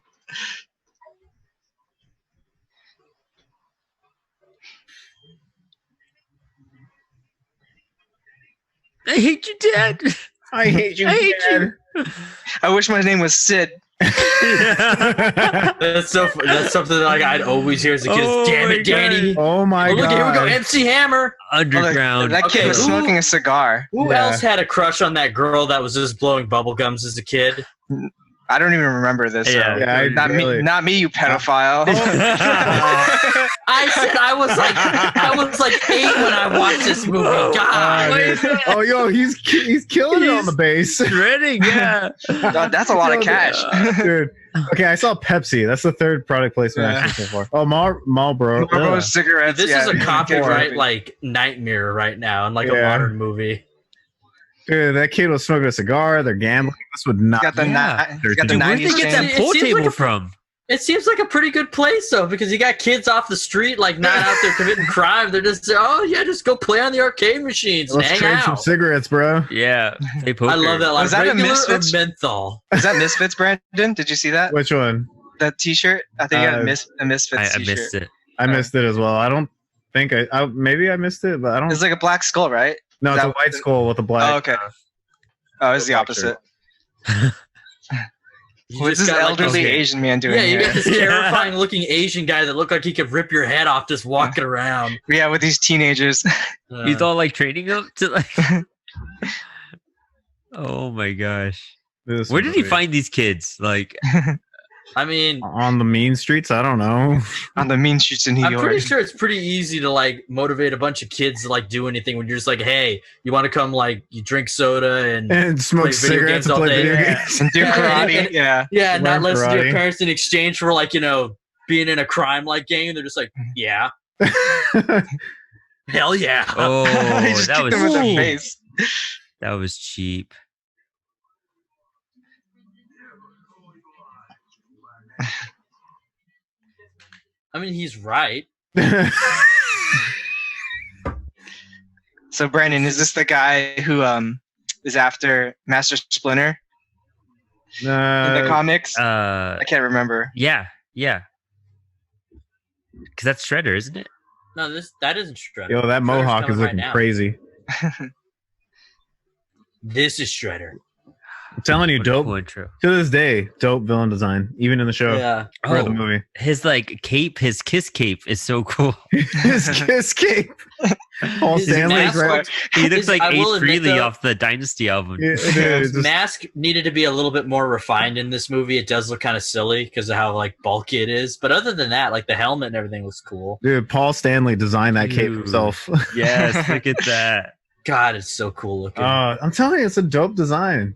I hate you, Dad. I hate you, I hate Dad. I wish my name was Sid. That's something that like I'd always hear as a kid. Oh Damn my it, Danny. Oh my Oh, look, god! here we go. MC Hammer. Underground. That kid Okay, was who- smoking a cigar. Who Yeah. else had a crush on that girl that was just blowing bubble gums as a kid? I don't even remember this. so- Yeah. Yeah, I not really- me, not me, you pedophile. I said I was like 8 when I watched this movie. God. dude. Oh, yo, he's killing it on the base, Shredding, yeah. God, that's a lot of cash. dude. Okay, I saw Pepsi. That's the third product placement Yeah. I've seen so far. Oh, Marlboro. Marlboro Ugh. cigarettes. This yeah, is a copyright four. like nightmare right now in like a Yeah. modern movie. Dude, that kid was smoking a cigar. They're gambling. This would not. He's got the, Yeah. he's got the Dude, where 90s did they get chain. that It pool seems table like a- from? It seems like a pretty good place though, because you got kids off the street, like not out there committing crime. They're just, oh yeah, just go play on the arcade machines and Let's hang trade some out. cigarettes, bro. Yeah. Play poker. I love that. Like Was that a regular or Misfits? menthol. Is that Misfits, Brandon? Did you see that? Which one? That T-shirt? I think you got Uh, a Misfits I T-shirt. missed it. I missed it as well. I don't think I maybe I missed it, but I don't. It's like a black skull, right? No, it's that- a white skull with a black. Oh, okay. Oh, it's the black opposite. You What's just this got, like, elderly okay. Asian man doing Yeah, you here? got this terrifying looking Asian guy that looked like he could rip your head off just walking around. Yeah, with these teenagers. He's all like training them to like. Oh my gosh. This Where did he movie. find these kids? Like, I mean, On the mean streets? I don't know. On the mean streets in New I'm York. pretty sure it's pretty easy to like motivate a bunch of kids to like do anything when you're just like, hey, you want to come like you drink soda and And smoke Play video cigarettes games and all play day. video Yeah. games. And do Yeah, karate. and- Yeah. yeah, and not Learn listen to your karate. parents in exchange for like, being in a crime like gang. They're just like, yeah, hell yeah. oh, They just that kick was them in the cheap. face. That was cheap. I mean, he's right. So Brandon, is this the guy who is after Master Splinter in the comics? I can't remember. Yeah. Because that's Shredder, isn't it? No, that isn't Shredder. Yo, that Shredder's mohawk coming is right looking now. crazy. This is Shredder. I'm telling you, What a dope. cool intro. To this day, dope villain design, even in the show Yeah. or the Oh, movie. his like cape, his kiss cape is so cool. His kiss cape. Paul His Stanley's mask right. looked- He looks his- like I will Ace admit, Frehley though, off the Dynasty album. Yeah, dude, His just- mask needed to be a little bit more refined in this movie. It does look kind of silly because of how like bulky it is. But other than that, like the helmet and everything looks cool. dude, Paul Stanley designed that cape Dude. himself. Yes, look at that. God, it's so cool looking. I'm telling you, it's a dope design.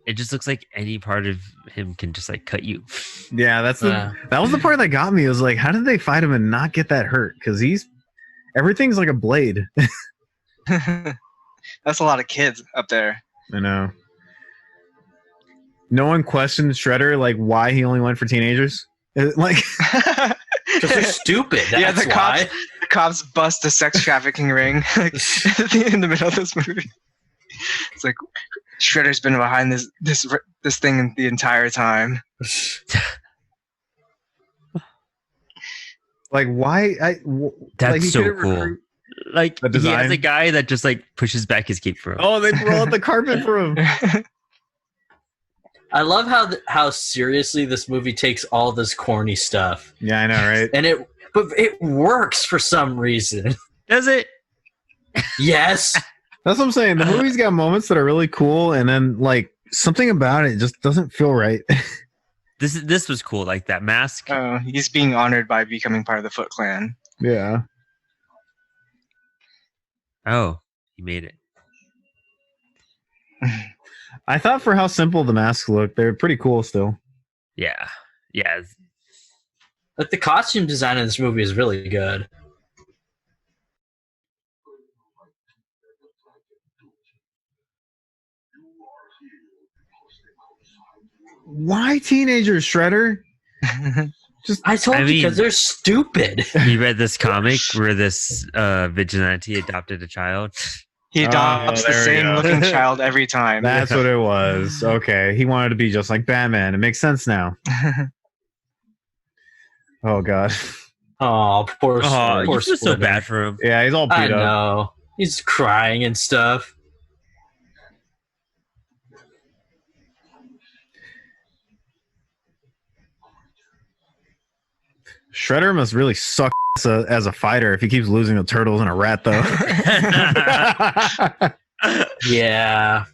It just looks like any part of him can just like cut you. Yeah, that's the Yeah. that was the part that got me. It was like, how did they fight him and not get that hurt? Because everything's like a blade. That's a lot of kids up there. I know. No one questioned Shredder like why he only went for teenagers. Like, Because they're stupid. That's Yeah, the why. The cops bust a sex trafficking ring like, in the middle of this movie. It's like Shredder's been behind this thing the entire time. like why? That's like, he so couldn't cool. recruit- Like The he has design. a guy that just like pushes back his cape for him. Oh, they roll out the carpet for him. I love how seriously this movie takes all this corny stuff, Yeah, I know, right? and it works for some reason. Does it? Yes. That's what I'm saying. The movie's got moments that are really cool, and then like something about it just doesn't feel right. This was cool. Like that mask. He's being honored by becoming part of the Foot Clan. Yeah. Oh, he made it. I thought for how simple the masks look, they're pretty cool still. Yeah. Like the costume design in this movie is really good. Why teenagers, Shredder? I told I you mean- because they're stupid. You read this comic where this vigilante adopted a child. He adopts the there we same go. looking child every time. That's what it was. Okay. He wanted to be just like Batman. It makes sense now. Oh, God. Oh, poor Oh, poor you feel so Splinter. bad for him. Yeah, he's all beat I up. know. He's crying and stuff. Shredder must really suck as a fighter if he keeps losing to turtles and a rat, though. Yeah.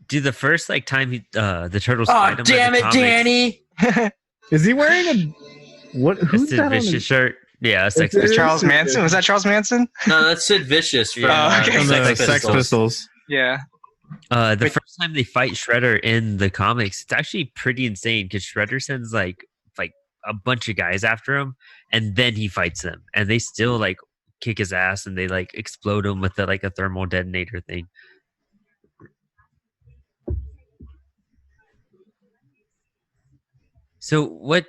Dude, the first like time the turtles Oh, fight him in damn the it, comics, Danny. Is he wearing a what? Who's It's that a on vicious his, shirt. Yeah, Sex It's- Pistols. Charles Manson? Was that Charles Manson? No, that's Sid Vicious from, Yeah, okay. from the Sex Sex Pistols. Pistols? Yeah. The Wait. first time they fight Shredder in the comics, it's actually pretty insane because Shredder sends like a bunch of guys after him, and then he fights them, and they still like kick his ass, and they like explode him with like a thermal detonator thing. So what?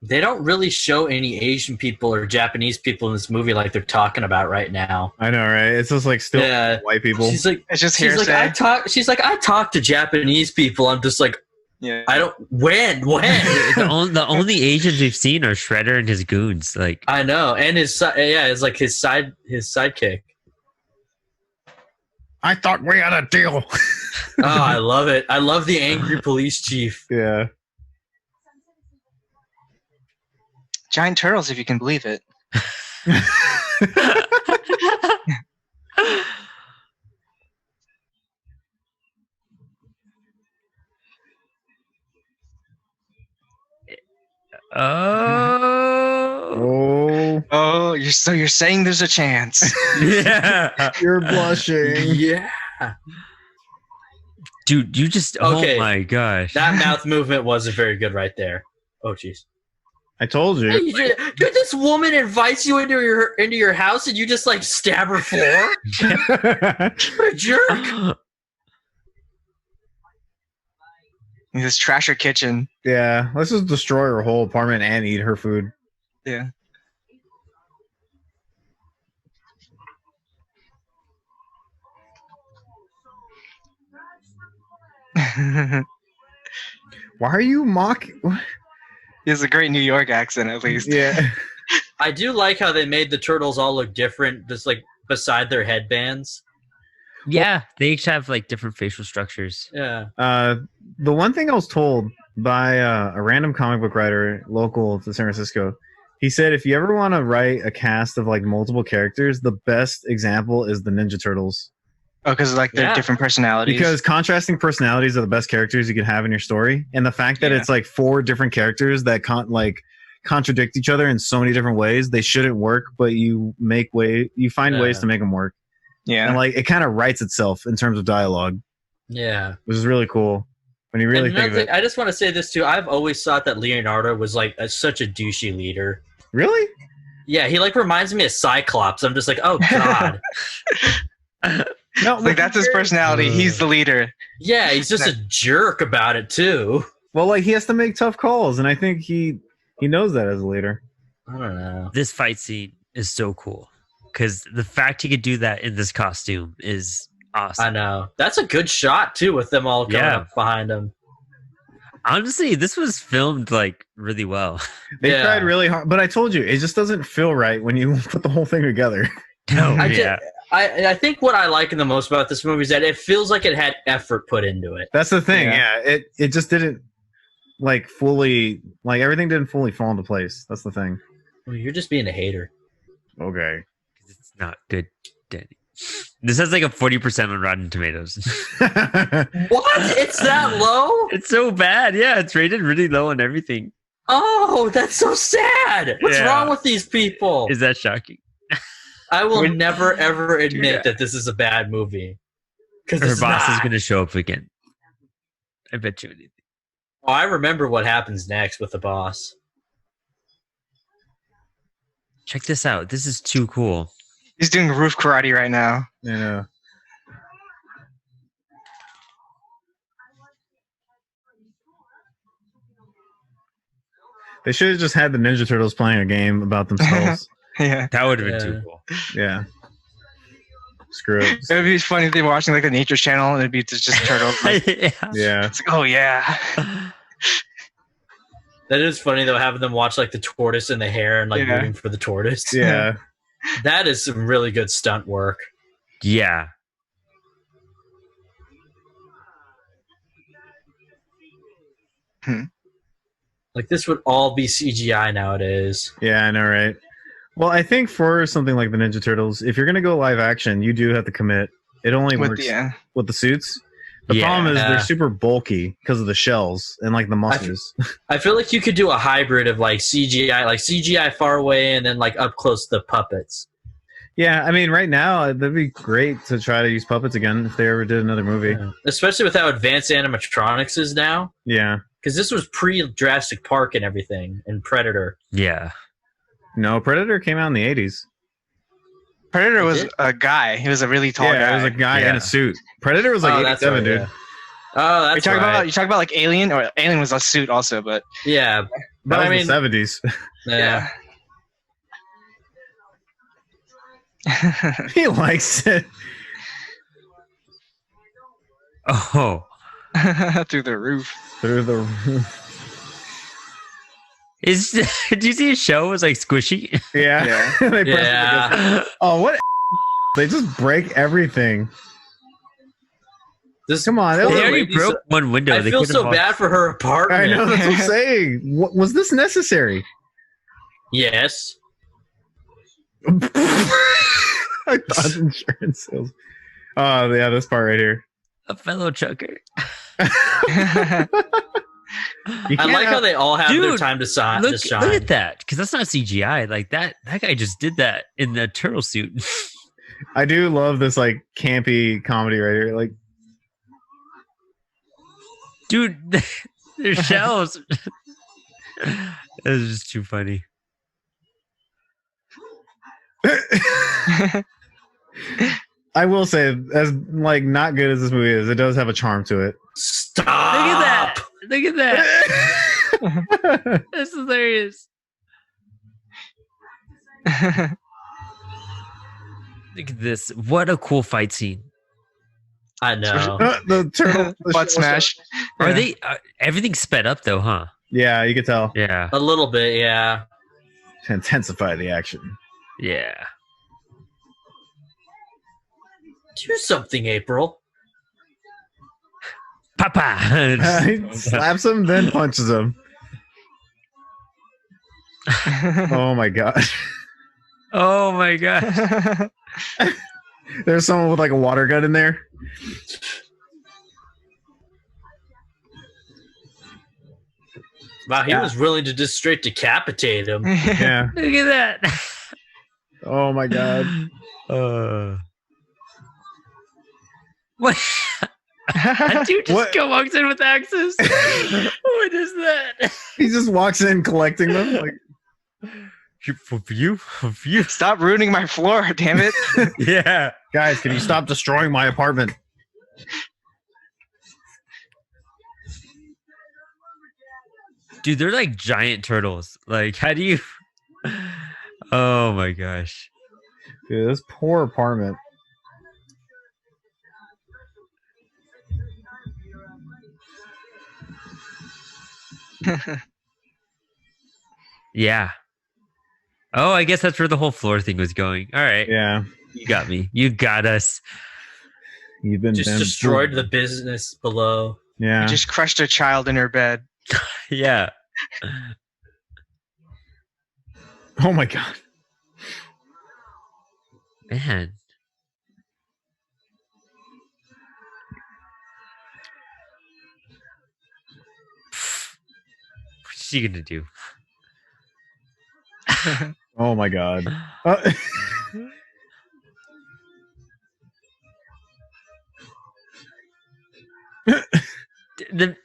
They don't really show any Asian people or Japanese people in this movie like they're talking about right now. I know, right? It's just like still Yeah. white people. She's like, It's just she's like, hearsay. she's like, I talk to Japanese people. I'm just like, Yeah. I don't. When? The only Asians we've seen are Shredder and his goons. Like, I know, and his it's like his sidekick. I thought we had a deal. Oh, I love it. I love the angry police chief. Yeah. Giant turtles, if you can believe it. Oh. Oh, You're saying there's a chance. Yeah. you're blushing. Yeah. Dude, you just Okay. oh my gosh. That mouth movement wasn't very good right there. Oh, jeez. I told Hey, you. dude, this woman invites you into your house and you just like stab her floor? What a jerk. You just trash her kitchen. Yeah, let's just destroy her whole apartment and eat her food. Yeah. Why are you mocking? He has a great New York accent, at least. Yeah. I do like how they made the turtles all look different, just like beside their headbands. Yeah, they each have like different facial structures. Yeah. The one thing I was told by a random comic book writer local to San Francisco, he said if you ever want to write a cast of like multiple characters, the best example is the Ninja Turtles. Oh, because like they're Yeah. different personalities. Because contrasting personalities are the best characters you could have in your story, and the fact that Yeah. it's like 4 different characters that contradict each other in so many different ways, they shouldn't work, but you find ways Yeah. to make them work, yeah. and like it kind of writes itself in terms of dialogue, Yeah. which is really cool when you really And think of another it. thing, I just want to say this too. I've always thought that Leonardo was like such a douchey leader. Really? Yeah, he like reminds me of Cyclops. I'm just like, oh god. No, Like that's his personality. He's the leader. Yeah, he's just a jerk about it too. Well, like he has to make tough calls, and I think he knows that as a leader. I don't know. This fight scene is so cool because the fact he could do that in this costume is awesome. I know. That's a good shot too, with them all coming Yeah. up behind him. Honestly, this was filmed like really well. They Yeah. tried really hard, but I told you it just doesn't feel right when you put the whole thing together. No, I I think what I like the most about this movie is that it feels like it had effort put into it. That's the thing. Yeah. Yeah, it just didn't like fully, like everything didn't fully fall into place. That's the thing. Well, you're just being a hater. Okay. it's not good, Danny. This has like a 40% on Rotten Tomatoes. What? It's that low? It's so bad. Yeah, it's rated really low on everything. Oh, that's so sad. What's Yeah. wrong with these people? Is that shocking? I will When- never ever admit Yeah. that this is a bad movie. Because Her it's boss is not. going to show up again. I bet you anything. Oh, I remember what happens next with the boss. Check this out. This is too cool. He's doing roof karate right now. Yeah. They should have just had the Ninja Turtles playing a game about themselves. Yeah. That would have been Yeah. too cool. Yeah. Screw it. It would be funny if they were watching like the Nature Channel and it'd be just turtles. Like, Yeah. Yeah. it's like, oh yeah. That is funny though, having them watch like the tortoise and the hare and like Yeah. rooting for the tortoise. Yeah. That is some really good stunt work. Yeah. Like this would all be CGI nowadays. Yeah, I know, right? Well, I think for something like the Ninja Turtles, if you're going to go live action, you do have to commit. It only With works the, with the suits. The Yeah. problem is Yeah. they're super bulky because of the shells and like the muscles. I feel like you could do a hybrid of like CGI far away and then like up close to the puppets. Yeah, I mean, right now that'd be great to try to use puppets again if they ever did another movie. Yeah. Especially with how advanced animatronics is now. Yeah. Because this was pre-Jurassic Park and everything, and Predator. Yeah. No, Predator came out in the 80s. Predator was It? a guy. He was a really tall Yeah, guy. it was a guy in Yeah. a suit. Predator was like Oh, that's 87, right, dude. yeah. Oh, You're that's talking right. about like Alien, or Alien was a suit also, but Yeah, but That was I mean, the 70s. yeah. He likes it. Oh. Through the roof. Through the Is do you see his show was like squishy? Yeah. Yeah. They press it against- Yeah. Oh, what? They just break everything. This Come on, poor They was- already lady's- broke one window. I They feel couldn't so walk- bad for her apartment. I know, that's what I'm saying. What, was this necessary? Yes. I thought insurance sales. Oh, yeah, this part right here. A fellow chucker. You I can't like how have- they all have their Dude, time to shine. Look at that, because that's not CGI. Like that guy just did that in the turtle suit. I do love this like campy comedy right here. Like, Dude, there's shells. It's just too funny. I will say, as like not good as this movie is, it does have a charm to it. Stop. Look at that. Look at that. That's hilarious. Look at this. What a cool fight scene. I know. The turtle the Butt shell smash. Are Yeah. they everything's sped up though, huh? Yeah, you can tell. Yeah. A little bit, yeah. To intensify the action. Yeah. Do something, April. Papa. He slaps him, then punches him. Oh my god. Oh my god. There's someone with like a water gun in there. Wow, he Yeah. was willing to just straight decapitate him. Yeah. Look at that. Oh my god. What? That dude just What? walks in with axes. What is that? He just walks in collecting them. Like, For you. Stop ruining my floor, damn it. Yeah. guys, can you stop destroying my apartment? Dude, they're like giant turtles. Like, how do you? Oh my gosh. Dude, this poor apartment. Yeah. Oh, I guess that's where the whole floor thing was going. All right. Yeah. You got me. You got us. You've been Just destroyed the business below. Yeah. Just crushed a child in her bed. Yeah. Oh my god. Man. What's she gonna do? Oh my god. The-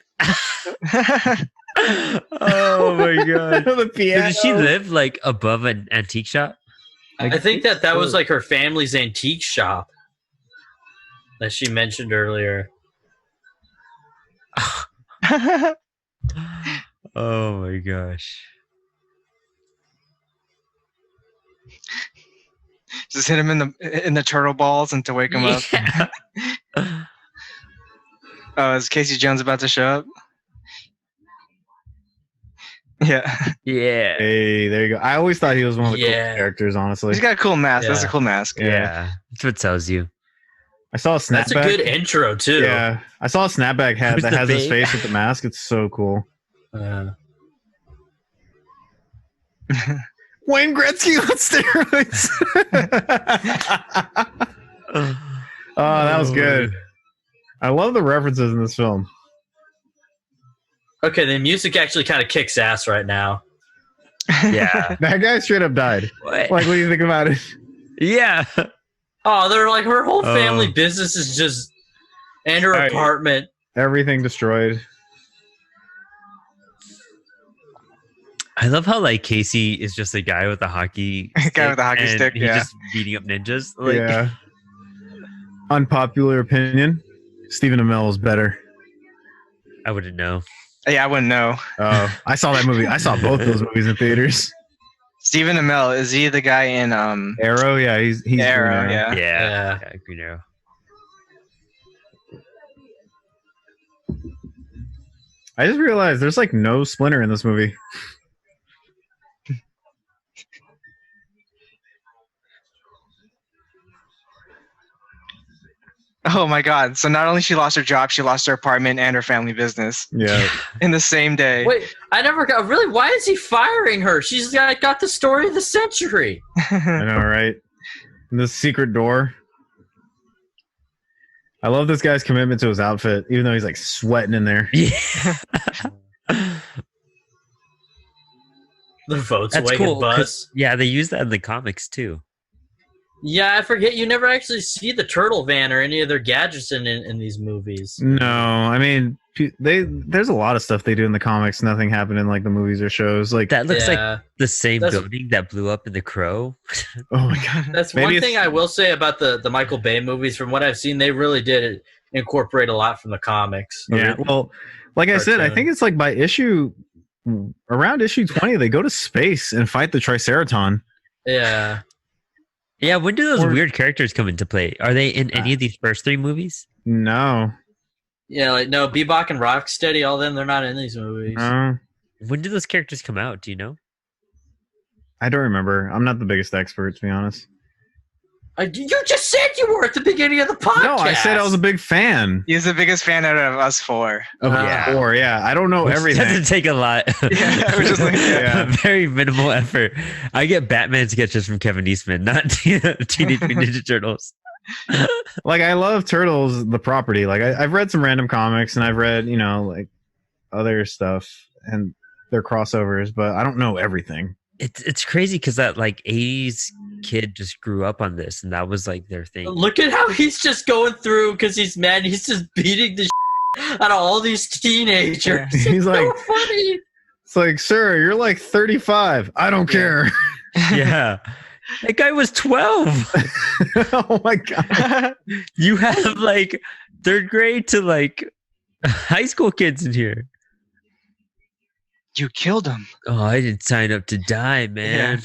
oh my god. The piano. Did she live like above an antique shop? I think that was like her family's antique shop that she mentioned earlier. Oh my gosh. Just hit him in the turtle balls and to wake him up. Yeah. Oh, is Casey Jones about to show up? Yeah. Yeah. Hey, there you go. I always thought he was one of the cool Yeah. characters, honestly. He's got a cool mask. That's a Yeah. cool mask. Yeah. That's what tells you. I saw a snapback. That's a good intro too. Yeah. I saw a snapback hat Who's that the has his babe? face with the mask. It's so cool. Wayne Gretzky on steroids. Oh, that was good. I love the references in this film. Okay, the music actually kind of kicks ass right now. Yeah. That guy straight up died. What? Like, what do you think about it? Yeah. Oh, they're like her whole family Oh. business is just and her Right. apartment. Everything destroyed. I love how like Casey is just a guy with a hockey Guy with a hockey and stick, He's yeah. just beating up ninjas. Like, Yeah. Unpopular opinion. Stephen Amell is better. I wouldn't know. Yeah, I wouldn't know. Oh, I saw that movie. I saw both those movies in theaters. Stephen Amell, is he the guy in Arrow, yeah, he's Green Arrow? Yeah. Yeah. Yeah. Green Arrow. I just realized there's like no Splinter in this movie. Oh Oh my god! So not only she lost her job, she lost her apartment and her family business Yeah. in the same day. Wait, I never got really. Why is he firing her? She's got the story of the century. I know, right? And this secret door. I love this guy's commitment to his outfit, even though he's like sweating in there. Yeah. The That's Volkswagen cool. bus. Yeah, they use that in the comics too. Yeah, I forget. You never actually see the turtle van or any of their gadgets in these movies. No, I mean, there's a lot of stuff they do in the comics. Nothing happened in like the movies or shows. Like, That looks like Yeah. the same That's- building that blew up in The Crow. oh my god, That's Maybe one it's- thing I will say about the Michael Bay movies. From what I've seen, they really did incorporate a lot from the comics. yeah. Well, like I said, I Cartoon. think it's like by around issue 20, they go to space and fight the Triceraton. Yeah. Yeah, when do those Or- weird characters come into play? Are they in any of these first 3 movies? No, Yeah, like no, Bebop and Rocksteady, all them, they're not in these movies. When do those characters come out? Do you know? I don't remember. I'm not the biggest expert, to be honest. You just said you were at the beginning of the podcast. No, I said I was a big fan He's the biggest fan out of us four. of Yeah. the four. Yeah, I don't know Which everything. doesn't take a lot. Yeah, we're just like, yeah. Very minimal effort. I get Batman sketches from Kevin Eastman, not Teenage Mutant Ninja Turtles. Like, I love Turtles, the property. Like, I've read some random comics and I've read, like other stuff and their crossovers, but I don't know everything. It's crazy because that like 80s kid just grew up on this, and that was like their thing. Look at how he's just going through because he's mad. He's just beating the out of all these teenagers. He's like, So funny. it's like, sir, you're like 35. I don't care. Yeah. That guy was 12. Oh my god. You have like 3rd grade to like high school kids in here. You killed him. Oh, I didn't sign up to die, man.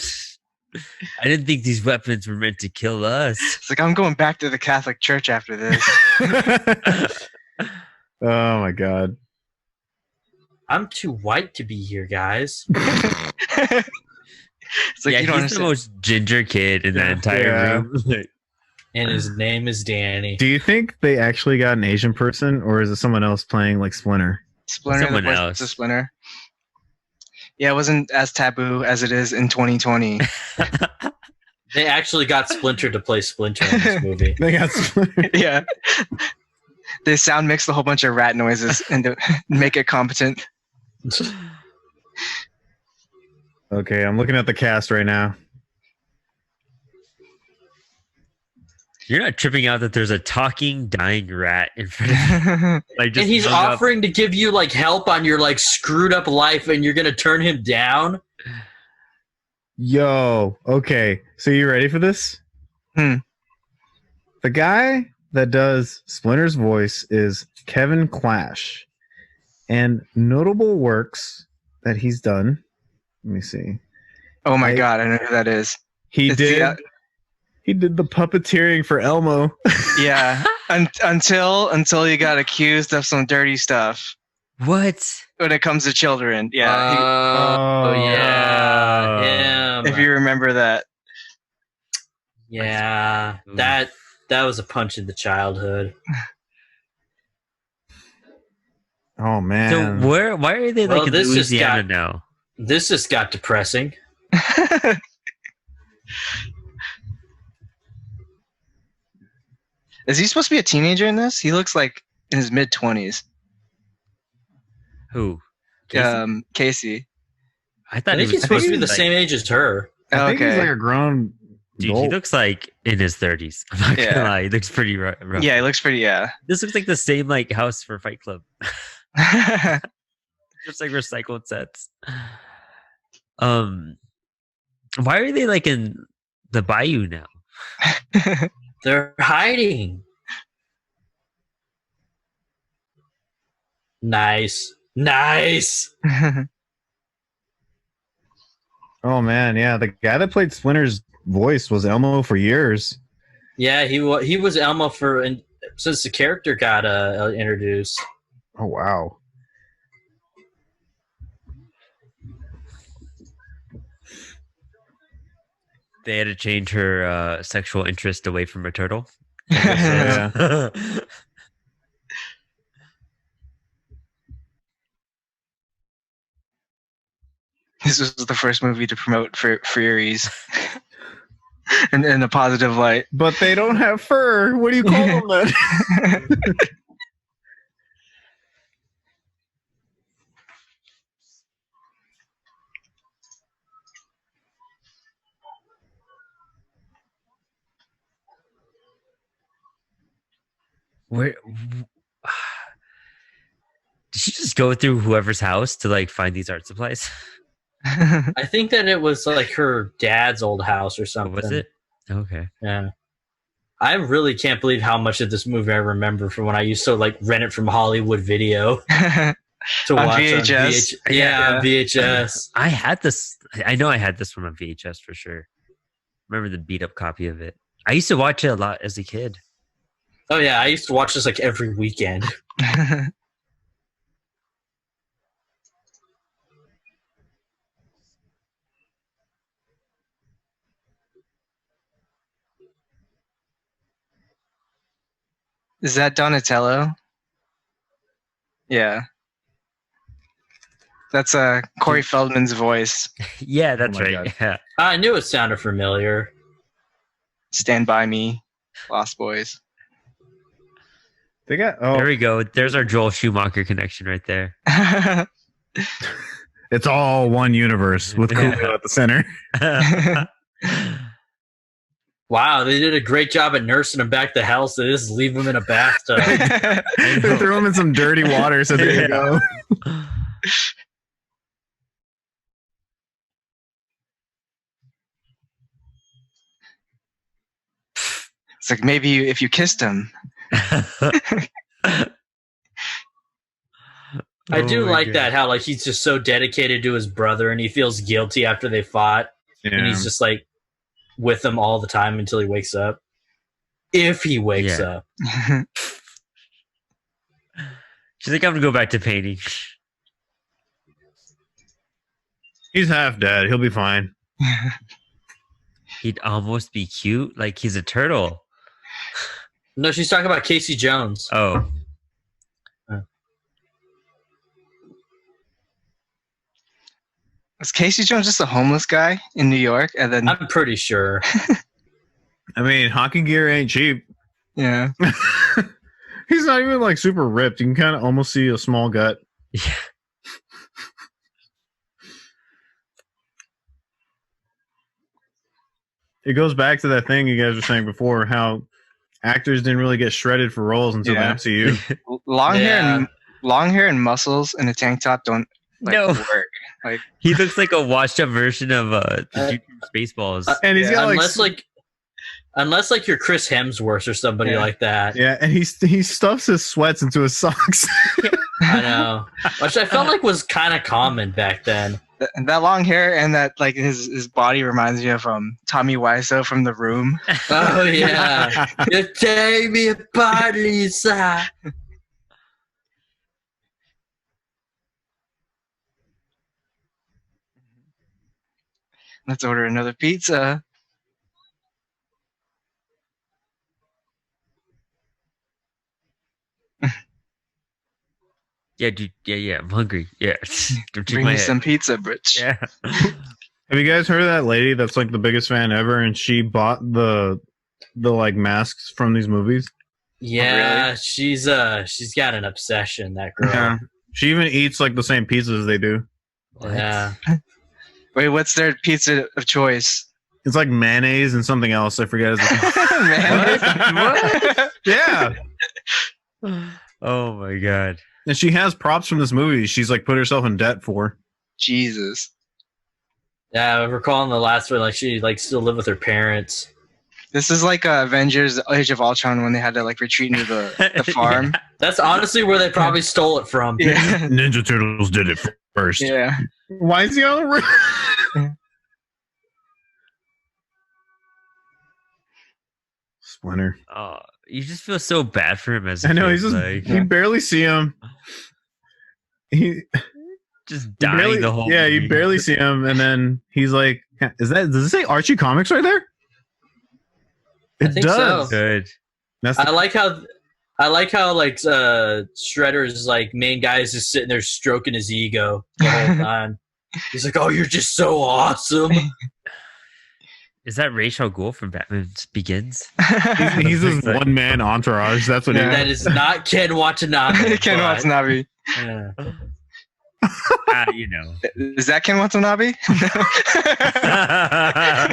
I didn't think these weapons were meant to kill us. It's like, I'm going back to the Catholic Church after this. Oh my god. I'm too white to be here, guys. It's like, yeah, you don't he's the understand. most ginger kid in that entire Yeah. room. And his name is Danny. Do you think they actually got an Asian person, or is it someone else playing like Splinter? Splinter, Someone the voice else. of Splinter. Yeah, it wasn't as taboo as it is in 2020. They actually got Splinter to play Splinter in this movie. They got Splinter. Yeah. They sound mixed a whole bunch of rat noises and to make it competent. Okay, I'm looking at the cast right now. You're not tripping out that there's a talking, dying rat in front of you. Like, just And he's hung up. offering to give you like help on your like screwed up life, and you're gonna turn him down. Yo, okay. So you ready for this? Hmm. The guy that does Splinter's voice is Kevin Clash. And notable works that he's done. Let me see. Oh my I- god, I know who that is. He It's did the- he did the puppeteering for Elmo. Yeah. Until you got accused of some dirty stuff What? when it comes to children. Yeah. Oh yeah. Him. If you remember that. Yeah. Oof. That was a punch in the childhood. Oh man. So why are they like Well, in this just Louisiana got- now? This just got depressing. Is he supposed to be a teenager in this? He looks like in his mid 20s. Who? Casey? Casey. I I thought he think was he's supposed to be the like- same age as her. I think he's Okay. like a grown Dude, adult. he looks like in his 30s. I'm not Yeah. gonna lie. He looks pretty rough. Yeah, he looks pretty. Yeah. This looks like the same like house for Fight Club. Just like recycled sets. Why are they like in the bayou now? They're hiding. Nice. Oh man, yeah. The guy that played Splinter's voice was Elmo for years. Yeah, he was Elmo since the character got introduced. Oh wow. They had to change her sexual interest away from a turtle. Yeah. This was the first movie to promote furries in a positive light. But they don't have fur. What do you call them then? Where did she just go through whoever's house to like find these art supplies? I think that it was like her dad's old house or something. Was it? Okay. Yeah. I really can't believe how much of this movie I remember from when I used to like rent it from Hollywood Video to On watch VHS. on Yeah. VHS. I had this. I know I had this one on VHS for sure. Remember the beat up copy of it. I used to watch it a lot as a kid. Oh yeah, I used to watch this like every weekend. Is that Donatello? Yeah. That's Corey Feldman's voice. Yeah, that's my right. God. Yeah. I knew it sounded familiar. Stand By Me, Lost Boys. They got There we go. There's our Joel Schumacher connection right there. it's all one universe with Coolio at the center. Wow, they did a great job at nursing him back to health. So they just leave him in a bathtub. They threw him in some dirty water, so there you go. It's like maybe if you kissed him. I do Oh my like God. that how like he's just so dedicated to his brother and he feels guilty after they fought and Yeah. he's just like with them all the time until he wakes up. If he wakes Yeah. up. She's like, I'm gonna go back to painting. He's half dead. He'll be fine. He'd almost be cute, like he's a turtle. No, she's talking about Casey Jones. Oh, Was Casey Jones just a homeless guy in New York? And then, I'm pretty sure. I mean, hockey gear ain't cheap. yeah. He's not even like super ripped. You can kind of almost see a small gut. yeah. It goes back to that thing you guys were saying before, how actors didn't really get shredded for roles until Yeah. the MCU. Long hair and muscles in a tank top don't No. work. Like He looks like a washed up version of the future Spaceballs. And he's got Unless like you're Chris Hemsworth or somebody Yeah. like that. yeah, and he stuffs his sweats into his socks. I know. Which I felt like was kind of common back then. and that long hair and that like his body reminds me of Tommy Wiseau from The Room. Oh yeah. You take me apart, Lisa. Let's order another pizza. Yeah, dude. Yeah. I'm hungry. Yeah. Don't take Bring my me head. some pizza, bitch. Yeah. Have you guys heard of that lady that's like the biggest fan ever, and she bought the like masks from these movies? Yeah, she's got an obsession, that girl. Yeah. She even eats like the same pizzas as they do. Yeah. Wait, what's their pizza of choice? It's like mayonnaise and something else. I forget. Man. Yeah, Oh my god. and she has props from this movie. She's like put herself in debt for. Jesus. Yeah, I recall in the last one, like she like still lived with her parents. This is like Avengers Age of Ultron when they had to like retreat into the farm. That's honestly where they probably stole it from. Yeah. Ninja Turtles did it first. Yeah. Why is he on the roof? Splinter. Oh, you just feel so bad for him as a I know kid, he's just like, you barely see him. He just dying barely, the whole yeah, movie. you barely see him, and then he's like, "Is that? Does it say Archie Comics right there?" I It think does. so. Good. That's I like how like Shredder's like main guy is just sitting there stroking his ego the whole time. He's like, "Oh, you're just so awesome." Is that Ra's al Ghul from Batman Begins? he's this one man entourage. That's what. Yeah. That is not Ken Watanabe. Ken but- Watanabe. Yeah. You know. Is that Ken Watanabe?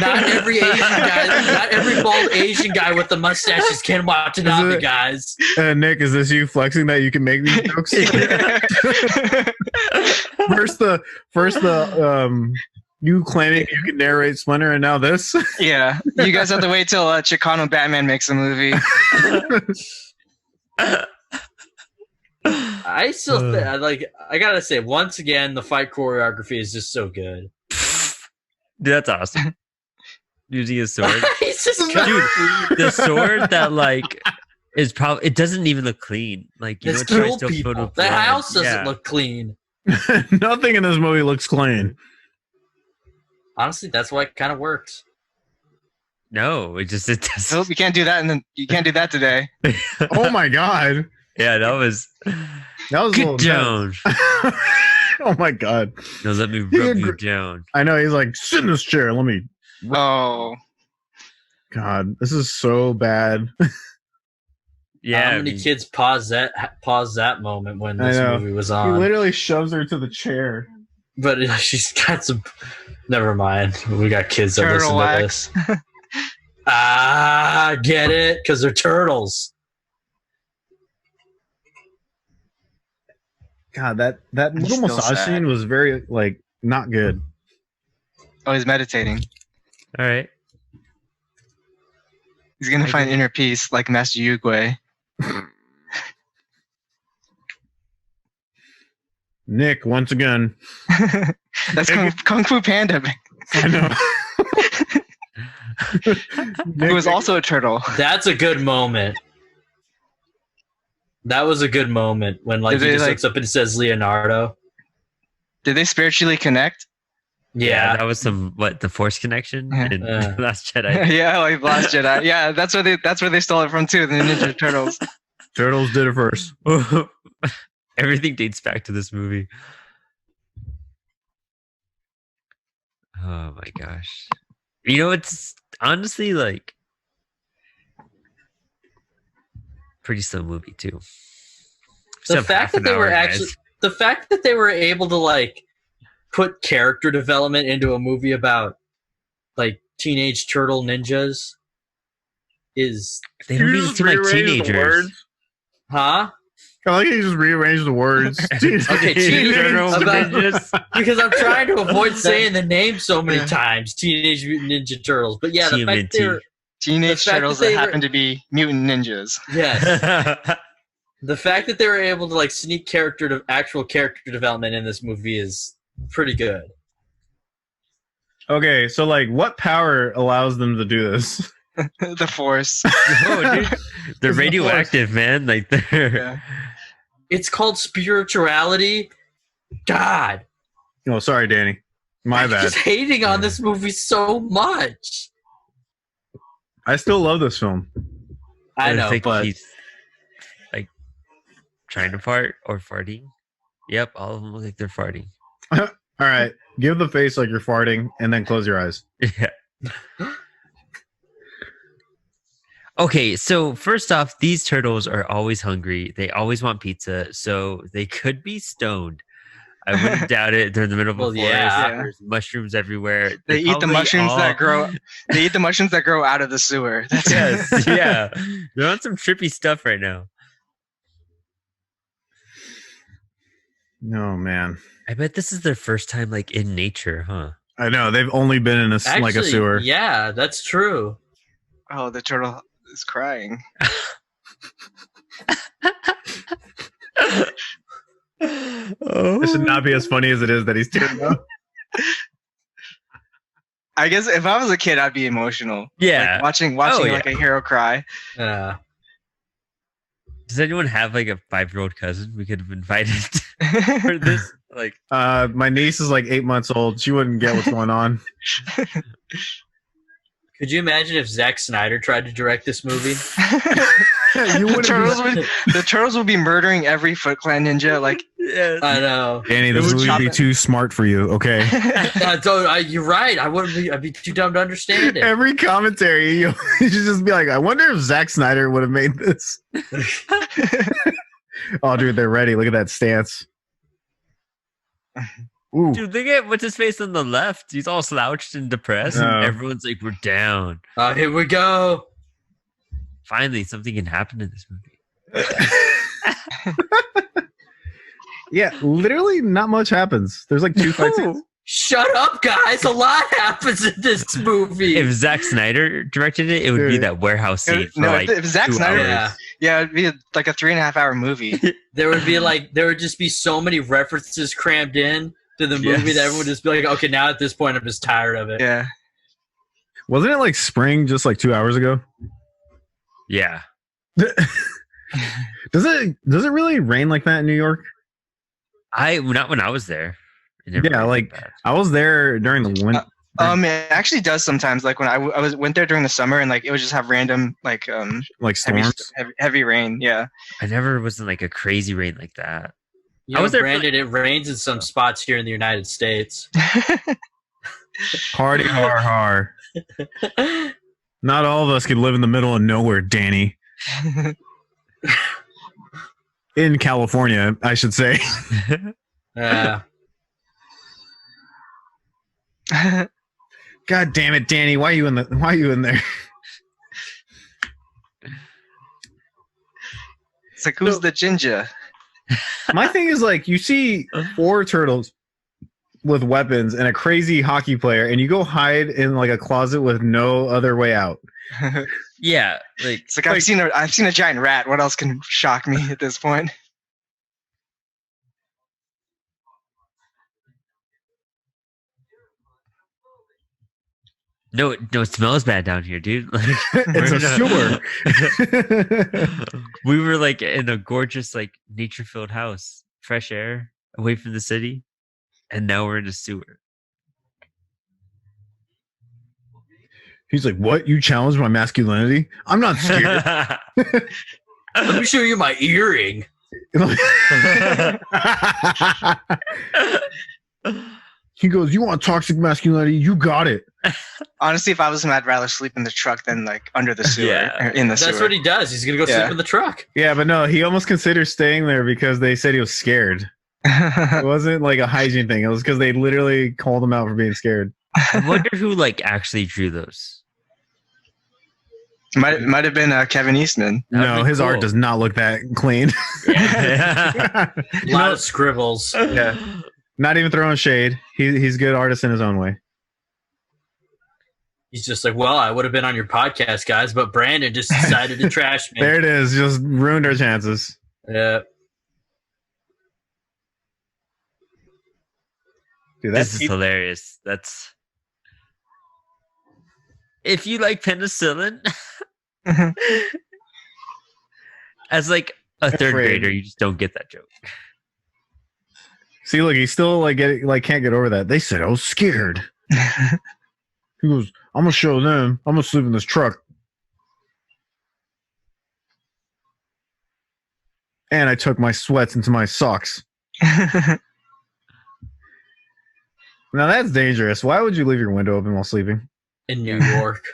Not every Asian guy, not every bald Asian guy with the mustache is Ken Watanabe, guys. Nick, is this you flexing that you can make these jokes? first the you claiming you can narrate Splinter, and now this. Yeah, you guys have to wait till Chicano Batman makes a movie. I still I gotta say, once again, the fight choreography is just so good. Dude, that's awesome. Using his sword. He's just Dude, the sword that like is probably it doesn't even look clean. Like you It's know, it tries kill to people. photo The blood. house doesn't Yeah. look clean. Nothing in this movie looks clean. Honestly, that's why it kind of works. No, it doesn't. Nope, you can't do that, and then you can't do that today. Oh my god, Yeah, that was that was a little get down. Oh my god. No, let me You rub you agree- down. I know he's like, sit in this chair. Let me. Oh, God, this is so bad. Yeah, How I many mean, kids paused that moment when I this know. movie was He on? literally shoves her to the chair. But she's got some. Never mind. We got kids that listen turtle to wax. this. Get it? Because they're turtles. God, that little still massage sad. scene was very like not good. Oh, he's meditating. all right. He's gonna find inner peace like Master Yugwe. Nick, once again. That's Kung Fu Panda, I know. who was also a turtle. That's a good moment. That was a good moment when like Did he they, just like- looks up and says Leonardo. Did they spiritually connect? Yeah. that was some the Force connection Yeah. in Yeah. Last Jedi. Yeah, like Last Jedi. Yeah, that's where they stole it from too. The Ninja Turtles. Turtles did it first. Everything dates back to this movie. Oh my gosh. You know, it's honestly like pretty slow movie too. The Except fact half that an they were hour, actually guys. the fact that they were able to like put character development into a movie about like teenage turtle ninjas is They don't even seem like teenagers. huh? I like how you just rearranged the words. Okay, Teenage Turtles Turtles. about- because I'm trying to avoid saying the name so many times, Teenage Mutant Ninja Turtles. But yeah, the fact that TMNT. they're Teenage The fact Turtles that that they were- happen to be mutant ninjas. yes, the fact that they were able to like sneak actual character development in this movie is pretty good. Okay, so like, what power allows them to do this? The Force. Oh, dude. They're It's the radioactive, man. Like they're Yeah. It's called spirituality. God, Oh, sorry, Danny. My I'm bad. just hating on this movie so much. I still love this film. I know, think but he's like trying to fart or farting. Yep, all of them look like they're farting. All right, give the face like you're farting, and then close your eyes. Yeah. Okay, so first off, these turtles are always hungry. They always want pizza, so they could be stoned. I wouldn't doubt it. They're in the middle of a Well, forest. yeah. There's mushrooms everywhere. They They're eat the probably mushrooms all- that grow. They eat the mushrooms that grow out of the sewer. That's Yes, yeah. They're on some trippy stuff right now. No, man. I bet this is their first time like in nature, huh? I know they've only been in a actually, like a sewer. yeah, that's true. Oh, the turtle is crying. This should not be as funny as it is that he's tearing up. I guess if I was a kid, I'd be emotional. Yeah. Like watching Oh, yeah. like a hero cry. Yeah. Does anyone have like a 5-year-old cousin we could have invited for this? Like, My niece is like 8 months old. She wouldn't get what's going on. Could you imagine if Zack Snyder tried to direct this movie? You wouldn't The turtles would be murdering every Foot Clan ninja. Like, Yes. I know. Danny, this would would chop be it. too smart for you. Okay. You're right. I'd be too dumb to understand it. Every commentary, you should just be like, I wonder if Zack Snyder would have made this. Oh, dude, they're ready. Look at that stance. Ooh. Dude, look at what's his face on the left. He's all slouched and depressed. Oh. And everyone's like, we're down. Here we go. Finally, something can happen in this movie. Yeah, literally not much happens. There's like 2 fight scenes. Shut up, guys. A lot happens in this movie. If Zack Snyder directed it, it would be Dude. that warehouse scene for no, like if Zack 2 Snyder- hours. Yeah. it'd be like a 3.5-hour movie. There would just be so many references crammed in to the movie Yes. that everyone would just be like, okay, now at this point, I'm just tired of it. Yeah. Wasn't it like spring just like 2 hours ago? Yeah. Does it really rain like that in New York? Not when I was there. It never Yeah, rained like that. I was there during the winter. It actually does sometimes. Like when I went there during the summer, and like it would just have random like Like storms. heavy rain. Yeah. I never was in like a crazy rain like that. You I know, was there for, Brandon, it rains in some spots here in the United States. Hardy har. Not all of us could live in the middle of nowhere, Danny. In California, I should say. Yeah. God damn it, Danny! Why are you in there? It's like, who's the ginger? My thing is like you see 4 turtles with weapons and a crazy hockey player, and you go hide in like a closet with no other way out. yeah, like It's like I've seen a giant rat. What else can shock me at this point? no, it smells bad down here, dude. Like, It's a we're sewer. we were like in a gorgeous, like nature-filled house, fresh air, away from the city, and now we're in a sewer. He's like, "What? You challenged my masculinity? I'm not scared." Let me show you my earring. He goes, "You want toxic masculinity? You got it." Honestly, if I was him, I'd rather sleep in the truck than like under the sewer. Yeah. Or in the That's sewer. what he does. He's gonna go Yeah. sleep in the truck. Yeah, but no, he almost considered staying there because they said he was scared. It wasn't like a hygiene thing. It was because they literally called him out for being scared. I wonder who like actually drew those. might have been Kevin Eastman. That'd No, be his art cool. does not look that clean. Yeah. A lot of scribbles. Yeah. Not even throwing shade. He's a good artist in his own way. He's just like, well, I would have been on your podcast, guys, but Brandon just decided to trash me. There it is. Just ruined our chances. Yeah. Dude, This that's is hilarious. That's if you like penicillin as like a third Afraid. grader, you just don't get that joke. see, look, he's still like can't get over that. They said I was scared. He goes, "I'm gonna show them. I'm gonna sleep in this truck." And I took my sweats into my socks. Now that's dangerous. Why would you leave your window open while sleeping? In New York.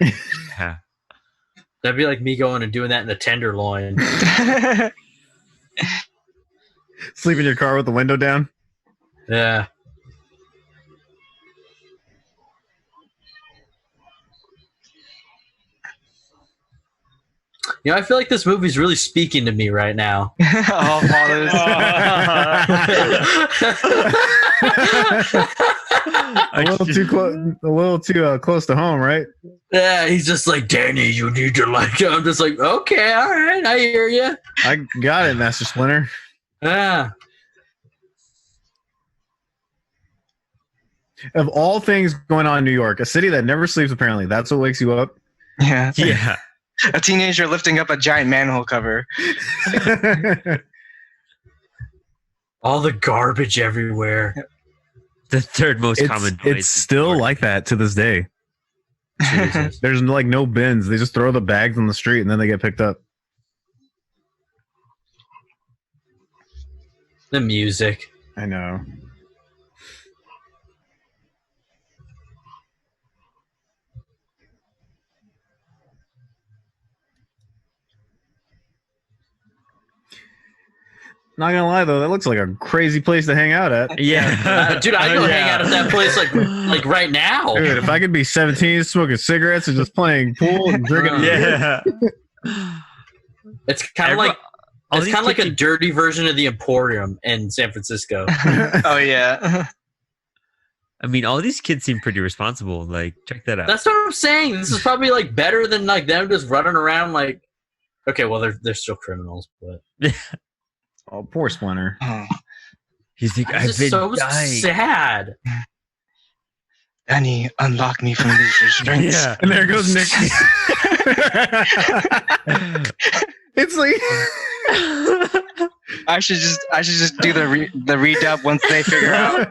Yeah. That'd be like me going and doing that in the Tenderloin. Sleep in your car with the window down? Yeah. You know, I feel like this movie's really speaking to me right now. All fathers. A little too close to home, right? Yeah, he's just like, Danny, you need to like. I'm just like, okay, all right, I hear you. I got it, Master Splinter. Yeah. Of all things going on in New York, a city that never sleeps, apparently, that's what wakes you up. Yeah. Yeah. A teenager lifting up a giant manhole cover. All the garbage everywhere. The third most common noise. It's still like that to this day. Jesus. There's like no bins. They just throw the bags on the street and then they get picked up. The music. I know. Not gonna lie though, that looks like a crazy place to hang out at. Yeah. Dude, I'd go hang out at that place like right now. Dude, if I could be 17, smoking cigarettes and just playing pool and drinking beer. Yeah. It's kind of like all it's these kind of like kids a dirty version of the Emporium in San Francisco. Oh yeah. I mean, all these kids seem pretty responsible. Like, check that out. That's what I'm saying. This is probably like better than like them just running around like. Okay, well they're still criminals, but Oh, poor Splinter. Oh. He's like, it's I've just been so dying. sad. Annie, unlock me from these restraints. Yeah. And there goes Nick. It's like I should just do the redub once they figure out.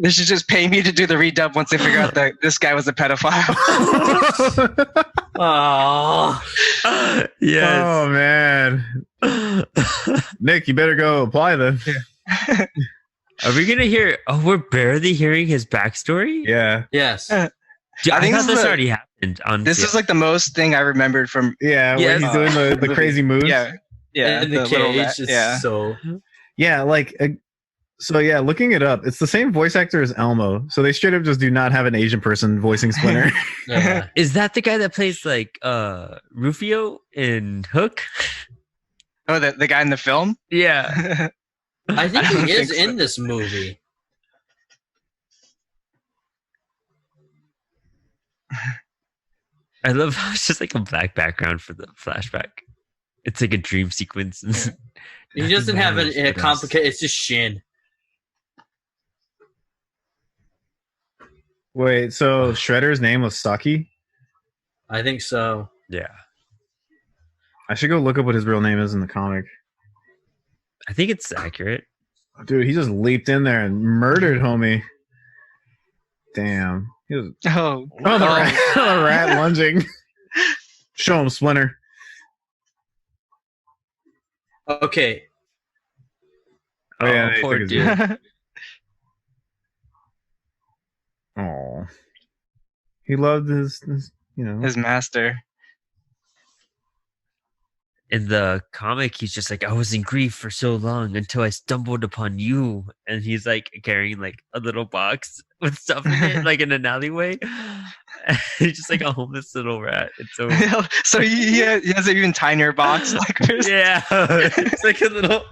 They should just pay me to do the redub once they figure out that this guy was a pedophile. Oh, Yes. Oh man. Nick, you better go apply then. Are we gonna hear? Oh, we're barely hearing his backstory. Yeah. yes. Dude, I I think thought this is this a- already happened. On This is like the most thing I remembered from. Yeah, Yes. when he's doing the crazy moves. Yeah. Yeah. In the little cage, rat- it's yeah. so. Yeah, like so yeah, looking it up, it's the same voice actor as Elmo. So they straight up just do not have an Asian person voicing Splinter. Yeah. Is that the guy that plays like Rufio in Hook? Oh, the guy in the film. Yeah. I think I don't he is think so. in this movie. I love how it's just like a black background for the flashback. It's like a dream sequence. He doesn't have matters a but us. complicated. It's just Shin. Wait, so Shredder's name was Saki? I think so. Yeah. I should go look up what his real name is in the comic. I think it's accurate. Dude, he just leaped in there and murdered homie. Damn. He was, Oh, oh, the rat lunging. Show him, Splinter. Okay. Oh, yeah, they poor took his dude. Oh, he loved his you know. his master. In the comic, he's just like, I was in grief for so long until I stumbled upon you. And he's like carrying like a little box with stuff in it, like in an alleyway. And he's just like a homeless little rat. It's so So he has an even tinier box. Like there's yeah. It's like a little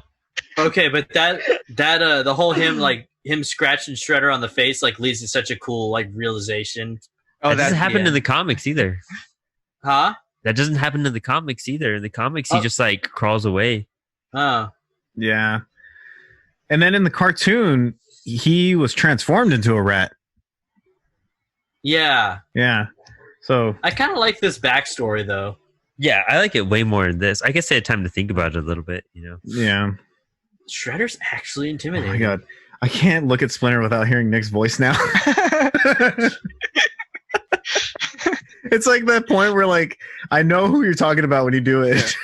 Okay, but that the whole him scratching Shredder on the face like leads to such a cool like realization. oh that doesn't that happen yeah. in the comics either. Huh? That doesn't happen in the comics either. In the comics, he Oh. just like crawls away. Oh. Yeah, and then in the cartoon, he was transformed into a rat. Yeah. Yeah, so I kind of like this backstory though. Yeah, I like it way more than this. I guess I had time to think about it a little bit, you know. yeah. Shredder's actually Oh intimidating. my god, I can't look at Splinter without hearing Nick's voice now. It's like that point where like I know who you're talking about when you do it.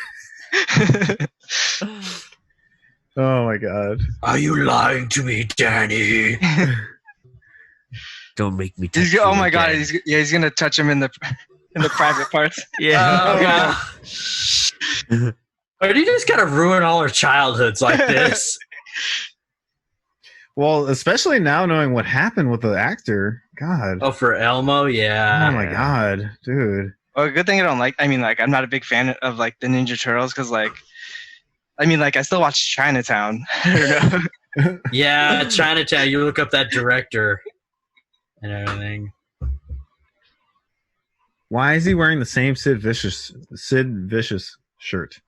Oh my god. Are you lying to me, Danny? Don't make me touch He's, you oh my god, again. he's gonna touch him in the private parts. Yeah. Oh, Or do you just gotta ruin all our childhoods like this? Well, especially now knowing what happened with the actor. God. Oh, for Elmo, yeah. Oh my god, dude. Well, good thing I don't like. I mean, like I'm not a big fan of like the Ninja Turtles because like, I mean, like I still watch Chinatown. I don't know. Yeah, Chinatown. You look up that director and everything. Why is he wearing the same Sid Vicious shirt?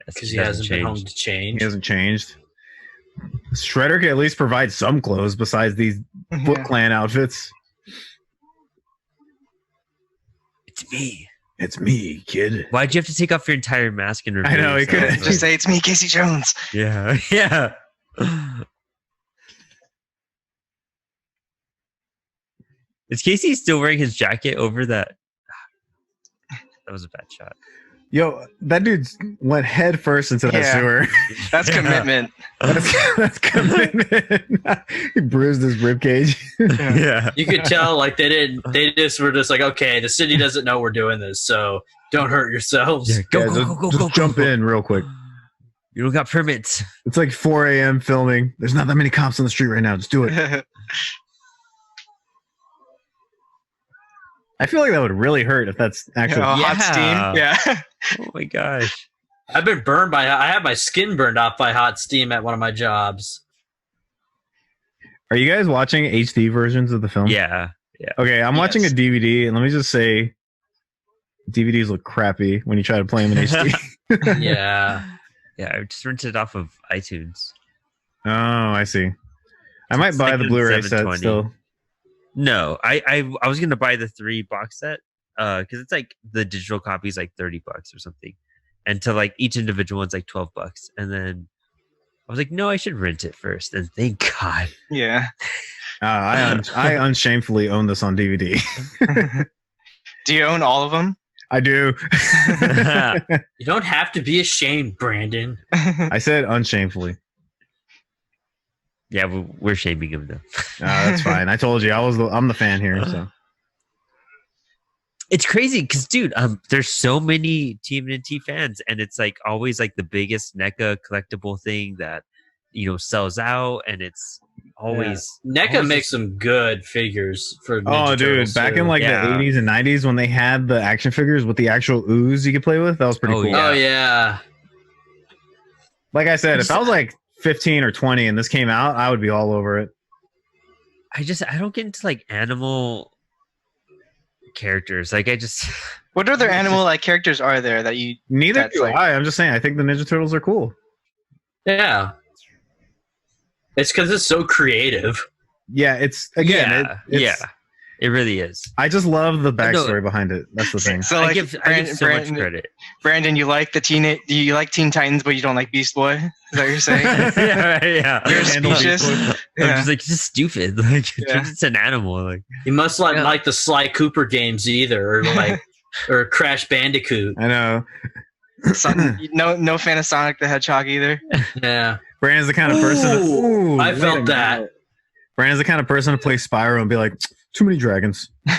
Because he hasn't been home to He change. hasn't changed. Shredder can at least provide some clothes besides these Foot Clan outfits. It's me. It's me, kid. Why'd you have to take off your entire mask and reveal I know, he yourself? could've Just say it's me, Casey Jones. Yeah, yeah. Is Casey still wearing his jacket over that? That was a bad shot. Yo, that dude went head first into that Yeah. sewer. That's commitment. That's commitment. He bruised his ribcage. Yeah. You could tell like they just were just like, okay, the city doesn't know we're doing this, so don't hurt yourselves. Yeah, go, Yeah, go, just, go, go, just go, jump go. in real quick. You don't got permits. It's like 4 a.m. filming. There's not that many cops on the street right now. Just do it. I feel like that would really hurt if that's actually. Hot steam. Yeah. Oh my gosh. I've been burned by. I had my skin burned off by hot steam at one of my jobs. Are you guys watching HD versions of the film? Yeah. Okay, I'm watching a Yes. DVD, and let me just say, DVDs look crappy when you try to play them in HD. Yeah. Yeah. I just rented it off of iTunes. Oh, I see. I might It's buy like the a Blu-ray set 720. still. No, I was gonna buy the 3 box set because it's like the digital copy is like $30 or something, and to like each individual one's like $12, and then I was like, no, I should rent it first, and thank God. Yeah. I unshamefully own this on DVD. Do you own all of them? I do. You don't have to be ashamed, Brandon. I said unshamefully. Yeah, we're shaming him though. That's fine. I told you I'm the fan here. So It's crazy because, dude, there's so many TMNT fans, and it's like always like the biggest NECA collectible thing that sells out, and it's always NECA always makes some good figures for. oh, Ninja dude, Turtles, back too. in like Yeah. the 80s and 90s when they had the action figures with the actual ooze you could play with, that was pretty Oh, cool. yeah. Oh yeah. Like I said, I if I was like 15 or 20 and this came out, I would be all over it. I don't get into like animal characters. Like What other animal like characters are there that you? Neither That's do like- I. I'm just saying, I think the Ninja Turtles are cool. Yeah. It's because it's so creative. Yeah, it's again, yeah, it really is. I just love the know. backstory behind it. That's the thing. So I like, give so Brandon, much credit. Brandon, you like you like Teen Titans, but you don't like Beast Boy? Is that what you're saying? yeah, right, yeah. You're Handle speechless. Beast I'm Yeah. just like, it's just stupid. Like, Yeah. it's an animal. Like, You must not Yeah. like the Sly Cooper games either, or like, or Crash Bandicoot. I know. No fan of Sonic the Hedgehog either. Yeah. Brandon's the kind of person. Ooh, I wait a felt minute. that. Brandon's the kind of person to play Spyro and be like, too many dragons. Oh,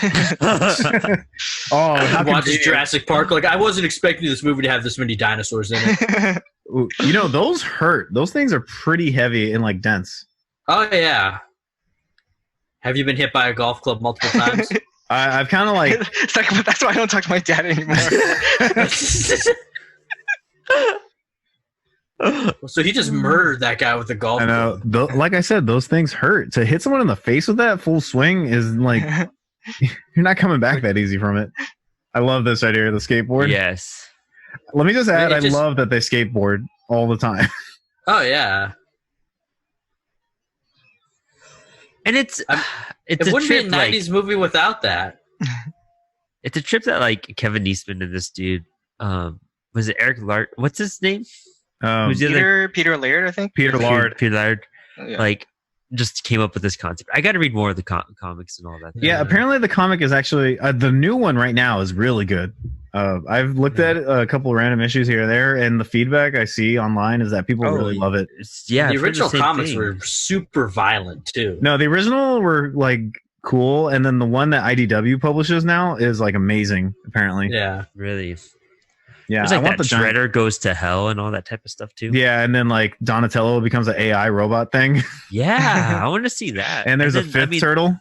how Watches convenient. Jurassic Park. Like, I wasn't expecting this movie to have this many dinosaurs in it. Ooh, those hurt. Those things are pretty heavy and like dense. Oh yeah. Have you been hit by a golf club multiple times? I've kind of like, It's like, that's why I don't talk to my dad anymore. So he just murdered that guy with the golf I know, club. like I said, those things hurt. To hit someone in the face with that full swing is like, you're not coming back that easy from it. I love this right here, the skateboard. yes. Let me just add, It I just- love that they skateboard all the time. Oh yeah. And it's I'm- it's It a wouldn't be a trip. Like, 90s movie without that. it's a trip that like Kevin Eastman and this dude. Was it Eric Lart? What's his name? Who's the other? Peter Laird, I think. Peter Lard. Peter Lard. Yeah. Like, just came up with this concept. I got to read more of the comics and all that. Yeah, apparently the comic is actually the new one right now is really good. I've looked at a couple of random issues here and there, and the feedback I see online is that people Oh, really love it. Yeah, The I've heard original same comics thing. were super violent too. No, the original were like cool, and then the one that IDW publishes now is like amazing. Apparently, Yeah. really. yeah. There's I like want that the giant. Shredder goes to hell and all that type of stuff too. Yeah, and then like Donatello becomes an AI robot thing, Yeah, I want to see that. and there's a then, fifth turtle.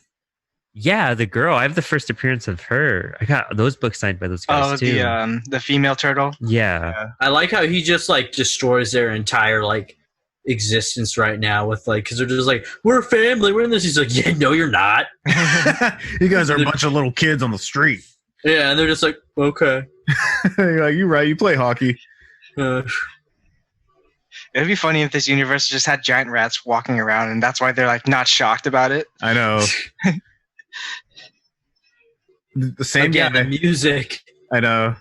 Yeah, the girl. I have the first appearance of her. I got those books signed by those guys Oh, too. the female turtle. Yeah. I like how he just like destroys their entire like existence right now with like, because they're just like, we're a family, we're in this. He's like, yeah, no, you're not. You guys are a bunch of little kids on the street. Yeah, and they're just like, okay. You're like, you're right. You play hockey. It'd be funny if this universe just had giant rats walking around, and that's why they're like not shocked about it. I know. The same Again, guy. the music. I know.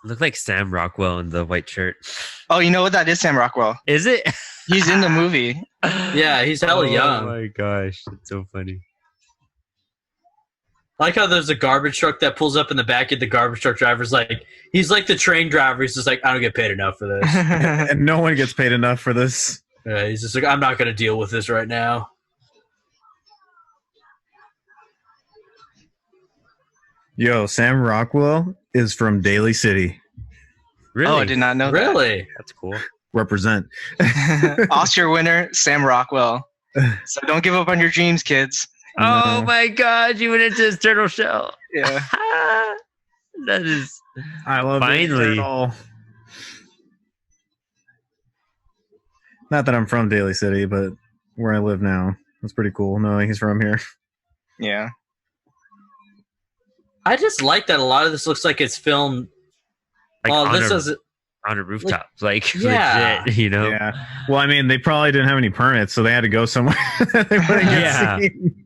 Look like Sam Rockwell in the white shirt. Oh, you know what? That is Sam Rockwell. Is it? He's in the movie. Yeah, he's hella young. Oh my gosh, it's so funny. I like how there's a garbage truck that pulls up in the back of the garbage truck driver's like, he's like the train driver. He's just like, I don't get paid enough for this. And no one gets paid enough for this. He's just like, I'm not going to deal with this right now. Yo, Sam Rockwell is from Daly City. Really? Oh, I did not know Really? That's cool. Represent. that. Oscar winner, Sam Rockwell. So don't give up on your dreams, kids. Oh No. my god, you went into his turtle shell. Yeah. That is I love Finally. it all. Not that I'm from Daly City, but where I live now. That's pretty cool knowing he's from here. Yeah. I just like that a lot of this looks like it's filmed. like Well, on, this a, is on a rooftop. Like Yeah. legit, you know? Yeah. Well, I mean, they probably didn't have any permits, so they had to go somewhere that they wouldn't get Yeah. seen.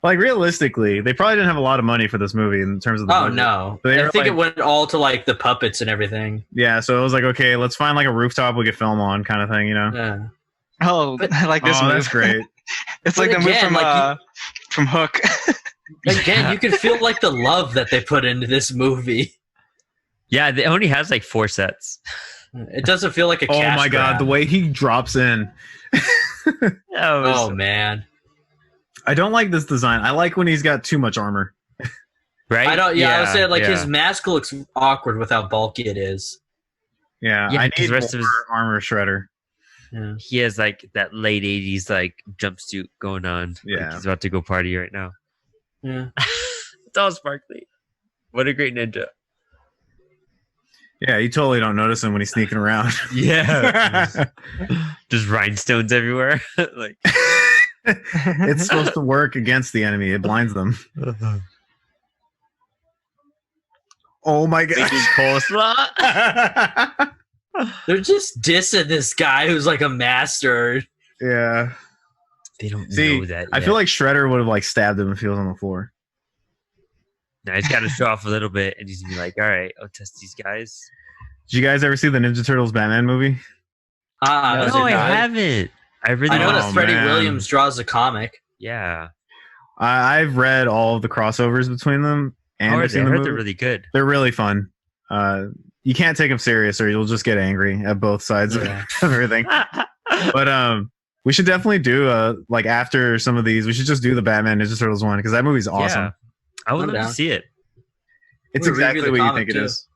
Like realistically, they probably didn't have a lot of money for this movie in terms of the Oh budget. no! They I were think like- it went all to like the puppets and everything. Yeah, so it was like, okay, let's find like a rooftop we could film on, kind of thing, you know? Yeah. Oh, I like this Oh, move. that's great. It's But like the move again, from Hook. Again, you can feel like the love that they put into this movie. Yeah, it only has like 4 sets. It doesn't feel like a Oh cash my god, grab. the way he drops in. Oh man, I don't like this design. I like when he's got too much armor. Right? I don't. Yeah, I was saying like yeah. his mask looks awkward with how bulky it is. Yeah, Yeah, I 'cause need the rest more of his- armor shredder. Yeah. He has like that late 80s like jumpsuit going on. Like, Yeah. he's about to go party right now. Yeah. It's all sparkly. What a great ninja. Yeah, you totally don't notice him when he's sneaking around. Yeah. Just rhinestones everywhere. Like It's supposed to work against the enemy. It blinds them. Oh my god. making coleslaw. They're just dissing this guy who's like a master. Yeah. They don't See, know that. I yet. feel like Shredder would have like stabbed him if he was on the floor. Now he's got to show off a little bit, and he's gonna be like, "All right, I'll test these guys." Did you guys ever see the Ninja Turtles Batman movie? Was No, it I not? haven't. I really I know want that Oh, Freddie man. Williams draws the comic. Yeah, I've read all of the crossovers between them, and I I've seen heard the they're movie. really good. They're really fun. You can't take them serious, or you'll just get angry at both sides Yeah. of everything. But we should definitely do like after some of these, we should just do the Batman Ninja Turtles one because that movie's awesome. Yeah. I would I'm love down. to see it. It's We'll review exactly the what you comic, think it too. is.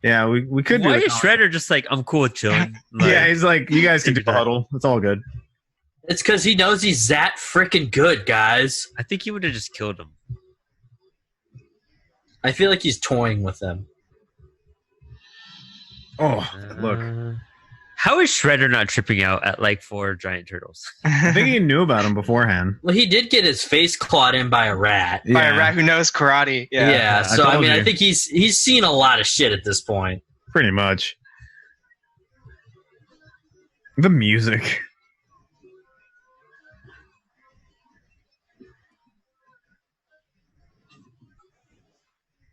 Yeah, we could do Why the is comic. Shredder just like, I'm cool with chilling? Yeah, he's like, you guys can do Take the your time. huddle. It's all good. It's because he knows he's that freaking good, guys. I think he would have just killed him. I feel like he's toying with them. Oh, look. How is Shredder not tripping out at like 4 giant turtles? I think he knew about him beforehand. Well, he did get his face clawed in by a rat. By a rat who knows karate. Yeah, Yeah. so I told mean, I you. think he's seen a lot of shit at this point. Pretty much. The music.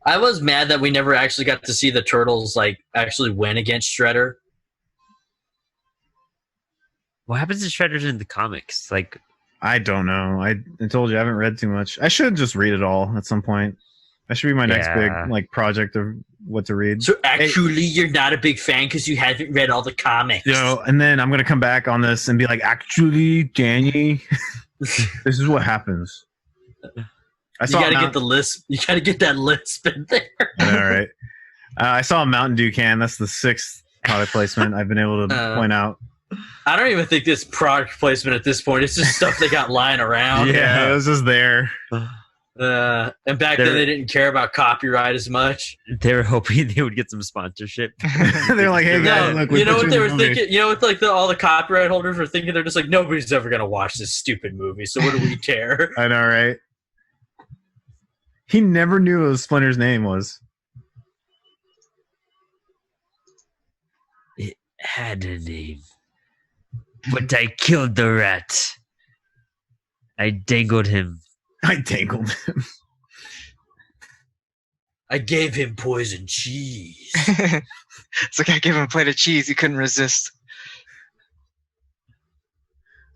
I was mad that we never actually got to see the turtles like actually win against Shredder. What happens to Shredder's in the comics? Like, I don't know. I told you I haven't read too much. I should just read it all at some point. That should be my next big Yeah. like project of what to read. So actually, you're not a big fan because you haven't read all the comics. You know, and then I'm gonna come back on this and be like, actually, Danny, this is what happens. I You gotta Mount- get the lisp. You gotta get that lisp in there. all right. I saw a Mountain Dew can. That's the 6th product placement I've been able to point out. I don't even think this product placement at this point. It's just stuff they got lying around. Yeah, it was just there. And back then they didn't care about copyright as much. they were hoping they would get some sponsorship. They're like, hey guys, No, look, we you know put what they in were the movie. thinking? You know what like all the copyright holders were thinking? They're just like, nobody's ever gonna watch this stupid movie, so what do we care? I know, right? He never knew what Splinter's name was. It had a name. But I killed the rat. I dangled him. I tangled him. I gave him poison cheese. It's like I gave him a plate of cheese. He couldn't resist.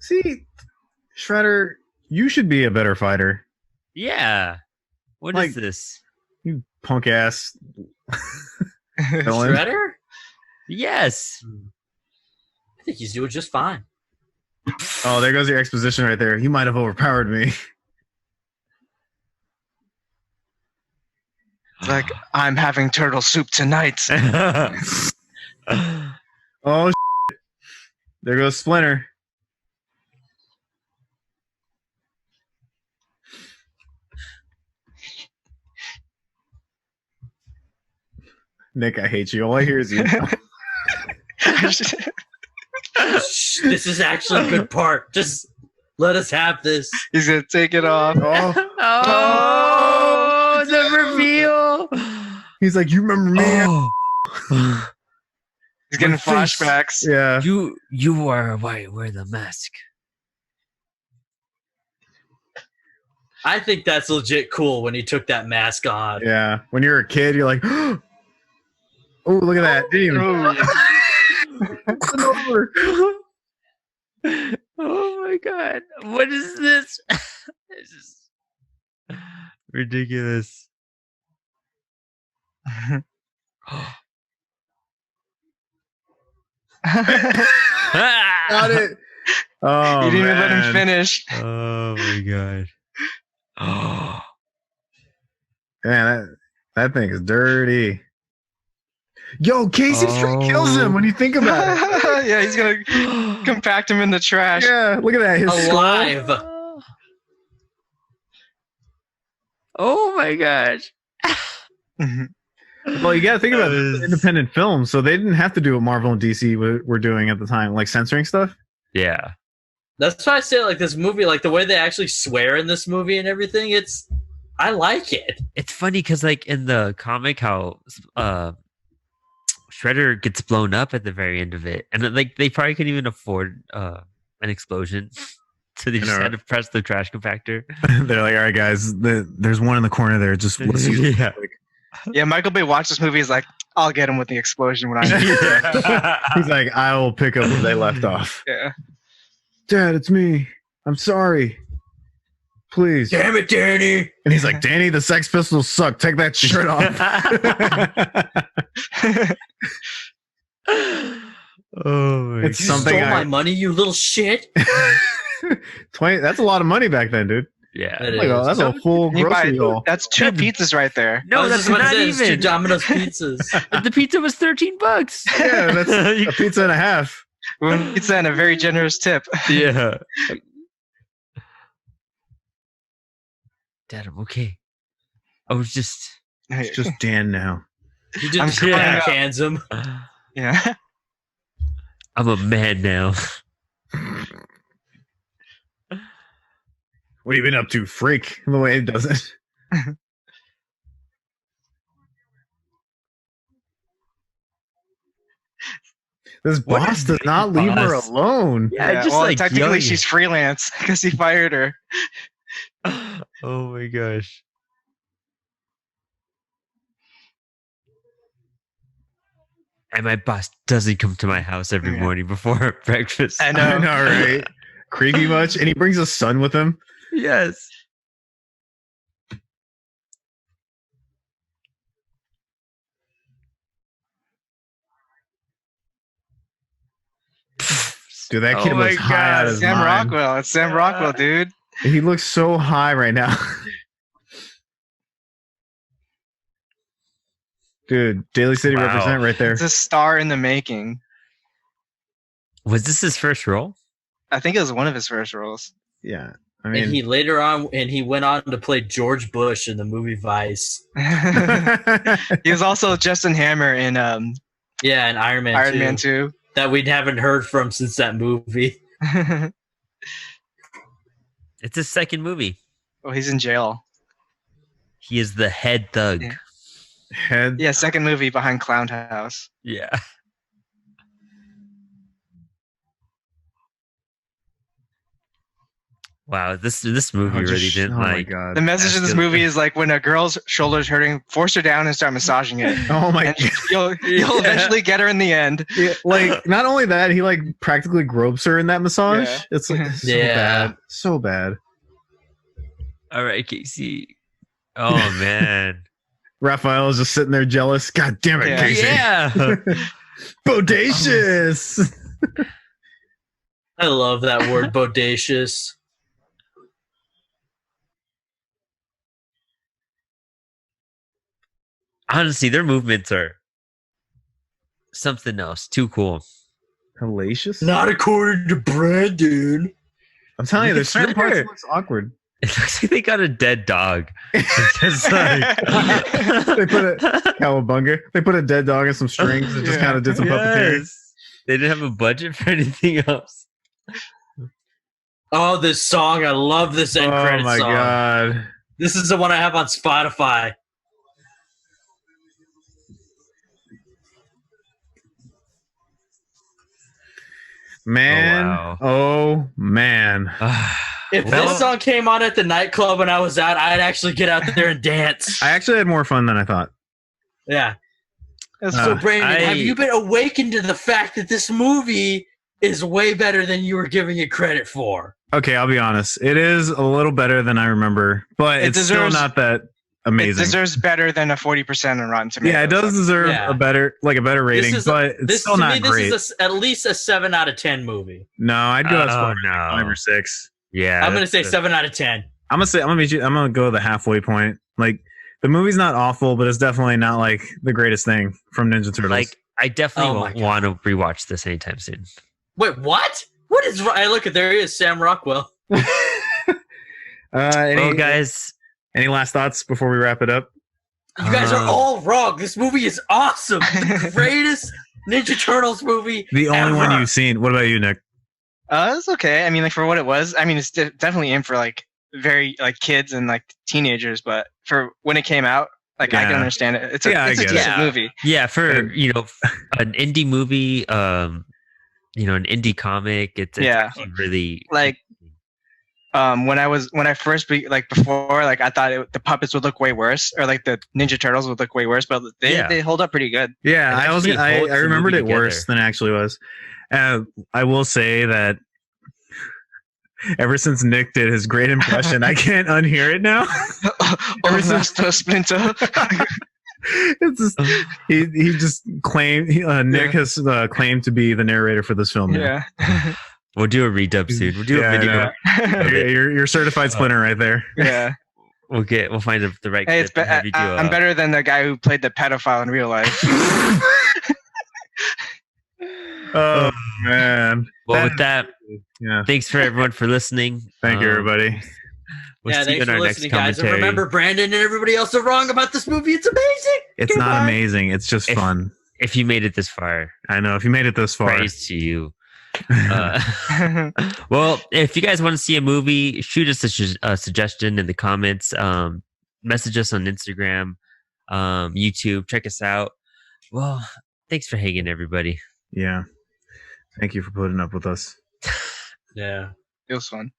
See, Shredder, you should be a better fighter. Yeah. What Like- is this? You punk ass villain. Shredder? Yes. I think he's doing just fine. Oh, there goes your exposition right there. You might have overpowered me. It's like, I'm having turtle soup tonight. Oh, shit. There goes Splinter. Nick, I hate you. All I hear is you. Shh, this is actually a good part. Just let us have this. He's gonna take it off. Oh, Oh, the reveal. he's like, you remember me? Oh. He's getting My face. flashbacks. Yeah. You are why wear the mask. I think that's legit cool when he took that mask on. Yeah. When you're a kid, you're like, oh, look at that. Didn't even. Oh, Oh my god. What is this? This is ridiculous. Got it. Oh, you didn't even let him man. finish. Oh my god. Oh. Man, that thing is dirty. Yo, Casey straight kills him Oh. when you think about it. Yeah, he's gonna compact him in the trash. Yeah, look at that. His skull. Alive. Oh my gosh. Well, you got to think about it. It's an That is- independent film, so they didn't have to do what Marvel and DC were doing at the time, like censoring stuff. Yeah. That's why I say like this movie, like the way they actually swear in this movie and everything. I like it. It's funny because like in the comic how Shredder gets blown up at the very end of it. And then, like they probably couldn't even afford an explosion. So they just know. had to press the trash compactor. They're like, all right, guys, there's one in the corner there. Just let's use it. Yeah. Yeah, Michael Bay watched this movie. He's like, I'll get him with the explosion when I. He's like, I will pick up where they left off. Yeah. Dad, it's me. I'm sorry. Please. Damn it, Danny! And he's like, Danny, the Sex Pistols suck. Take that shirt off. Oh my It's You something stole my I- money, you little shit! 20. That's a lot of money back then, dude. yeah. It Like, is. that's a full You buy- grocery haul. that's two pizzas right there. I No, was that's just about to not say, it's two even. Domino's pizzas. The pizza was $13. Yeah, that's a pizza and a half. One pizza and a very generous tip. Yeah. Dad, I'm okay. I was just It's just Dan now. He just I'm crying out. backhands him. Yeah. I'm a man now. What have you been up to, freak? The way it does it. This What boss is does not leave her boss? alone. Yeah, just well, like technically yelling. she's freelance because he fired her. Oh my gosh. And my boss doesn't come to my house every Yeah. morning before breakfast. I know. I know, right? Creepy much? And he brings a son with him. Yes. Dude, that kid Oh my looks high out of his Sam mind. Rockwell. It's Sam Rockwell, dude. He looks so high right now. Dude, Daly City Wow. represent right there. It's a star in the making. Was this his first role? I think it was one of his first roles. Yeah. I And mean, he went on to play George Bush in the movie Vice. He was also Justin Hammer in Yeah, and Iron Man Iron 2, Man 2. that we haven't heard from since that movie. It's his second movie. Oh, he's in jail. He is the head thug. Yeah. head. Yeah, second movie behind Clown House. Yeah. Wow, this movie Oh, just- really didn't oh my like. god. The message of this That's good. movie is like when a girl's shoulder's hurting, force her down and start massaging it. Oh my And god. you'll Yeah. eventually get her in the end. Yeah, like not only that, he like practically gropes her in that massage. Yeah. It's like so Yeah. bad. So bad. All right, Casey. Oh man. Raphael is just sitting there jealous. God damn it, Yeah. Casey. Yeah. Bodacious. I love that word, bodacious. Honestly, their movements are something else. Too cool. Hellacious? Not according to Brandon. I'm telling you, there's certain parts better. that looks awkward. It looks like they got a dead dog. It's just like They put a cowabunga. They put a dead dog and some strings and just Yeah. kind of did some puppeteering. Yes. They didn't have a budget for anything else. Oh, this song. I love this end Oh credit my song. god. This is the one I have on Spotify. Man. wow. Oh man. If Well- this song came on at the nightclub when I was out, I'd actually get out there and dance. I actually had more fun than I thought. Yeah. That's So, Brandon, have I- you been awakened to the fact that this movie is way better than you were giving it credit for? Okay, I'll be honest. It is a little better than I remember, but It it's still deserves- not that amazing. It deserves better than a 40% on Rotten Tomatoes. Yeah, it does deserve Yeah. a better rating, is- but it's This still to not me, great. this is at least a 7 out of 10 movie. No, I'd go as far Oh, as no. 5 or 6. Yeah. I'm gonna say that's 7 out of 10. I'm gonna go the halfway point. Like the movie's not awful, but it's definitely not like the greatest thing from Ninja Turtles. like I definitely Oh my won't God. want to rewatch this anytime soon. Wait, what? What is? I look at there he is, Sam Rockwell. any, Guys, any last thoughts before we wrap it up? You guys are all wrong. This movie is awesome. The greatest Ninja Turtles movie. The only one ever. you've seen. What about you, Nick? It's okay. I mean, like for what it was, I mean, it's definitely in for like very like kids and like teenagers, but for when it came out, like I Yeah. can understand it. It's a, Yeah, I it's a get it. decent Yeah. movie. yeah, for And- an indie movie, an indie comic, it's Yeah. actually really Like when I first before like I thought the puppets would look way worse, or like the Ninja Turtles would look way worse, but Yeah. they hold up pretty good. Yeah, It I actually holds I the remembered movie it worse together. than it actually was. I will say that ever since Nick did his great impression, I can't unhear it now. Oh, since- Master Splinter. It's just, he just claimed Nick has claimed to be the narrator for this film. now. Yeah. We'll do a redub soon. We'll do Yeah, a video. I know. You're certified Splinter right there. Yeah. We'll find the right Hey, it's clip and have you do I'm better than the guy who played the pedophile in real life. Oh man. Well, with that, Yeah. thanks for everyone for listening. Thank you, everybody. We'll Yeah, see you thanks in our for next listening, guys. And commentary. remember, Brandon and everybody else are wrong about this movie. It's amazing. It's not Goodbye. amazing. It's just If- fun. If you made it this far, I know. If you made it this far, praise to you. Well, if you guys want to see a movie, shoot us a suggestion in the comments. Message us on Instagram, YouTube. Check us out. Well, thanks for hanging, everybody. yeah. Thank you for putting up with us. Yeah. It was fun.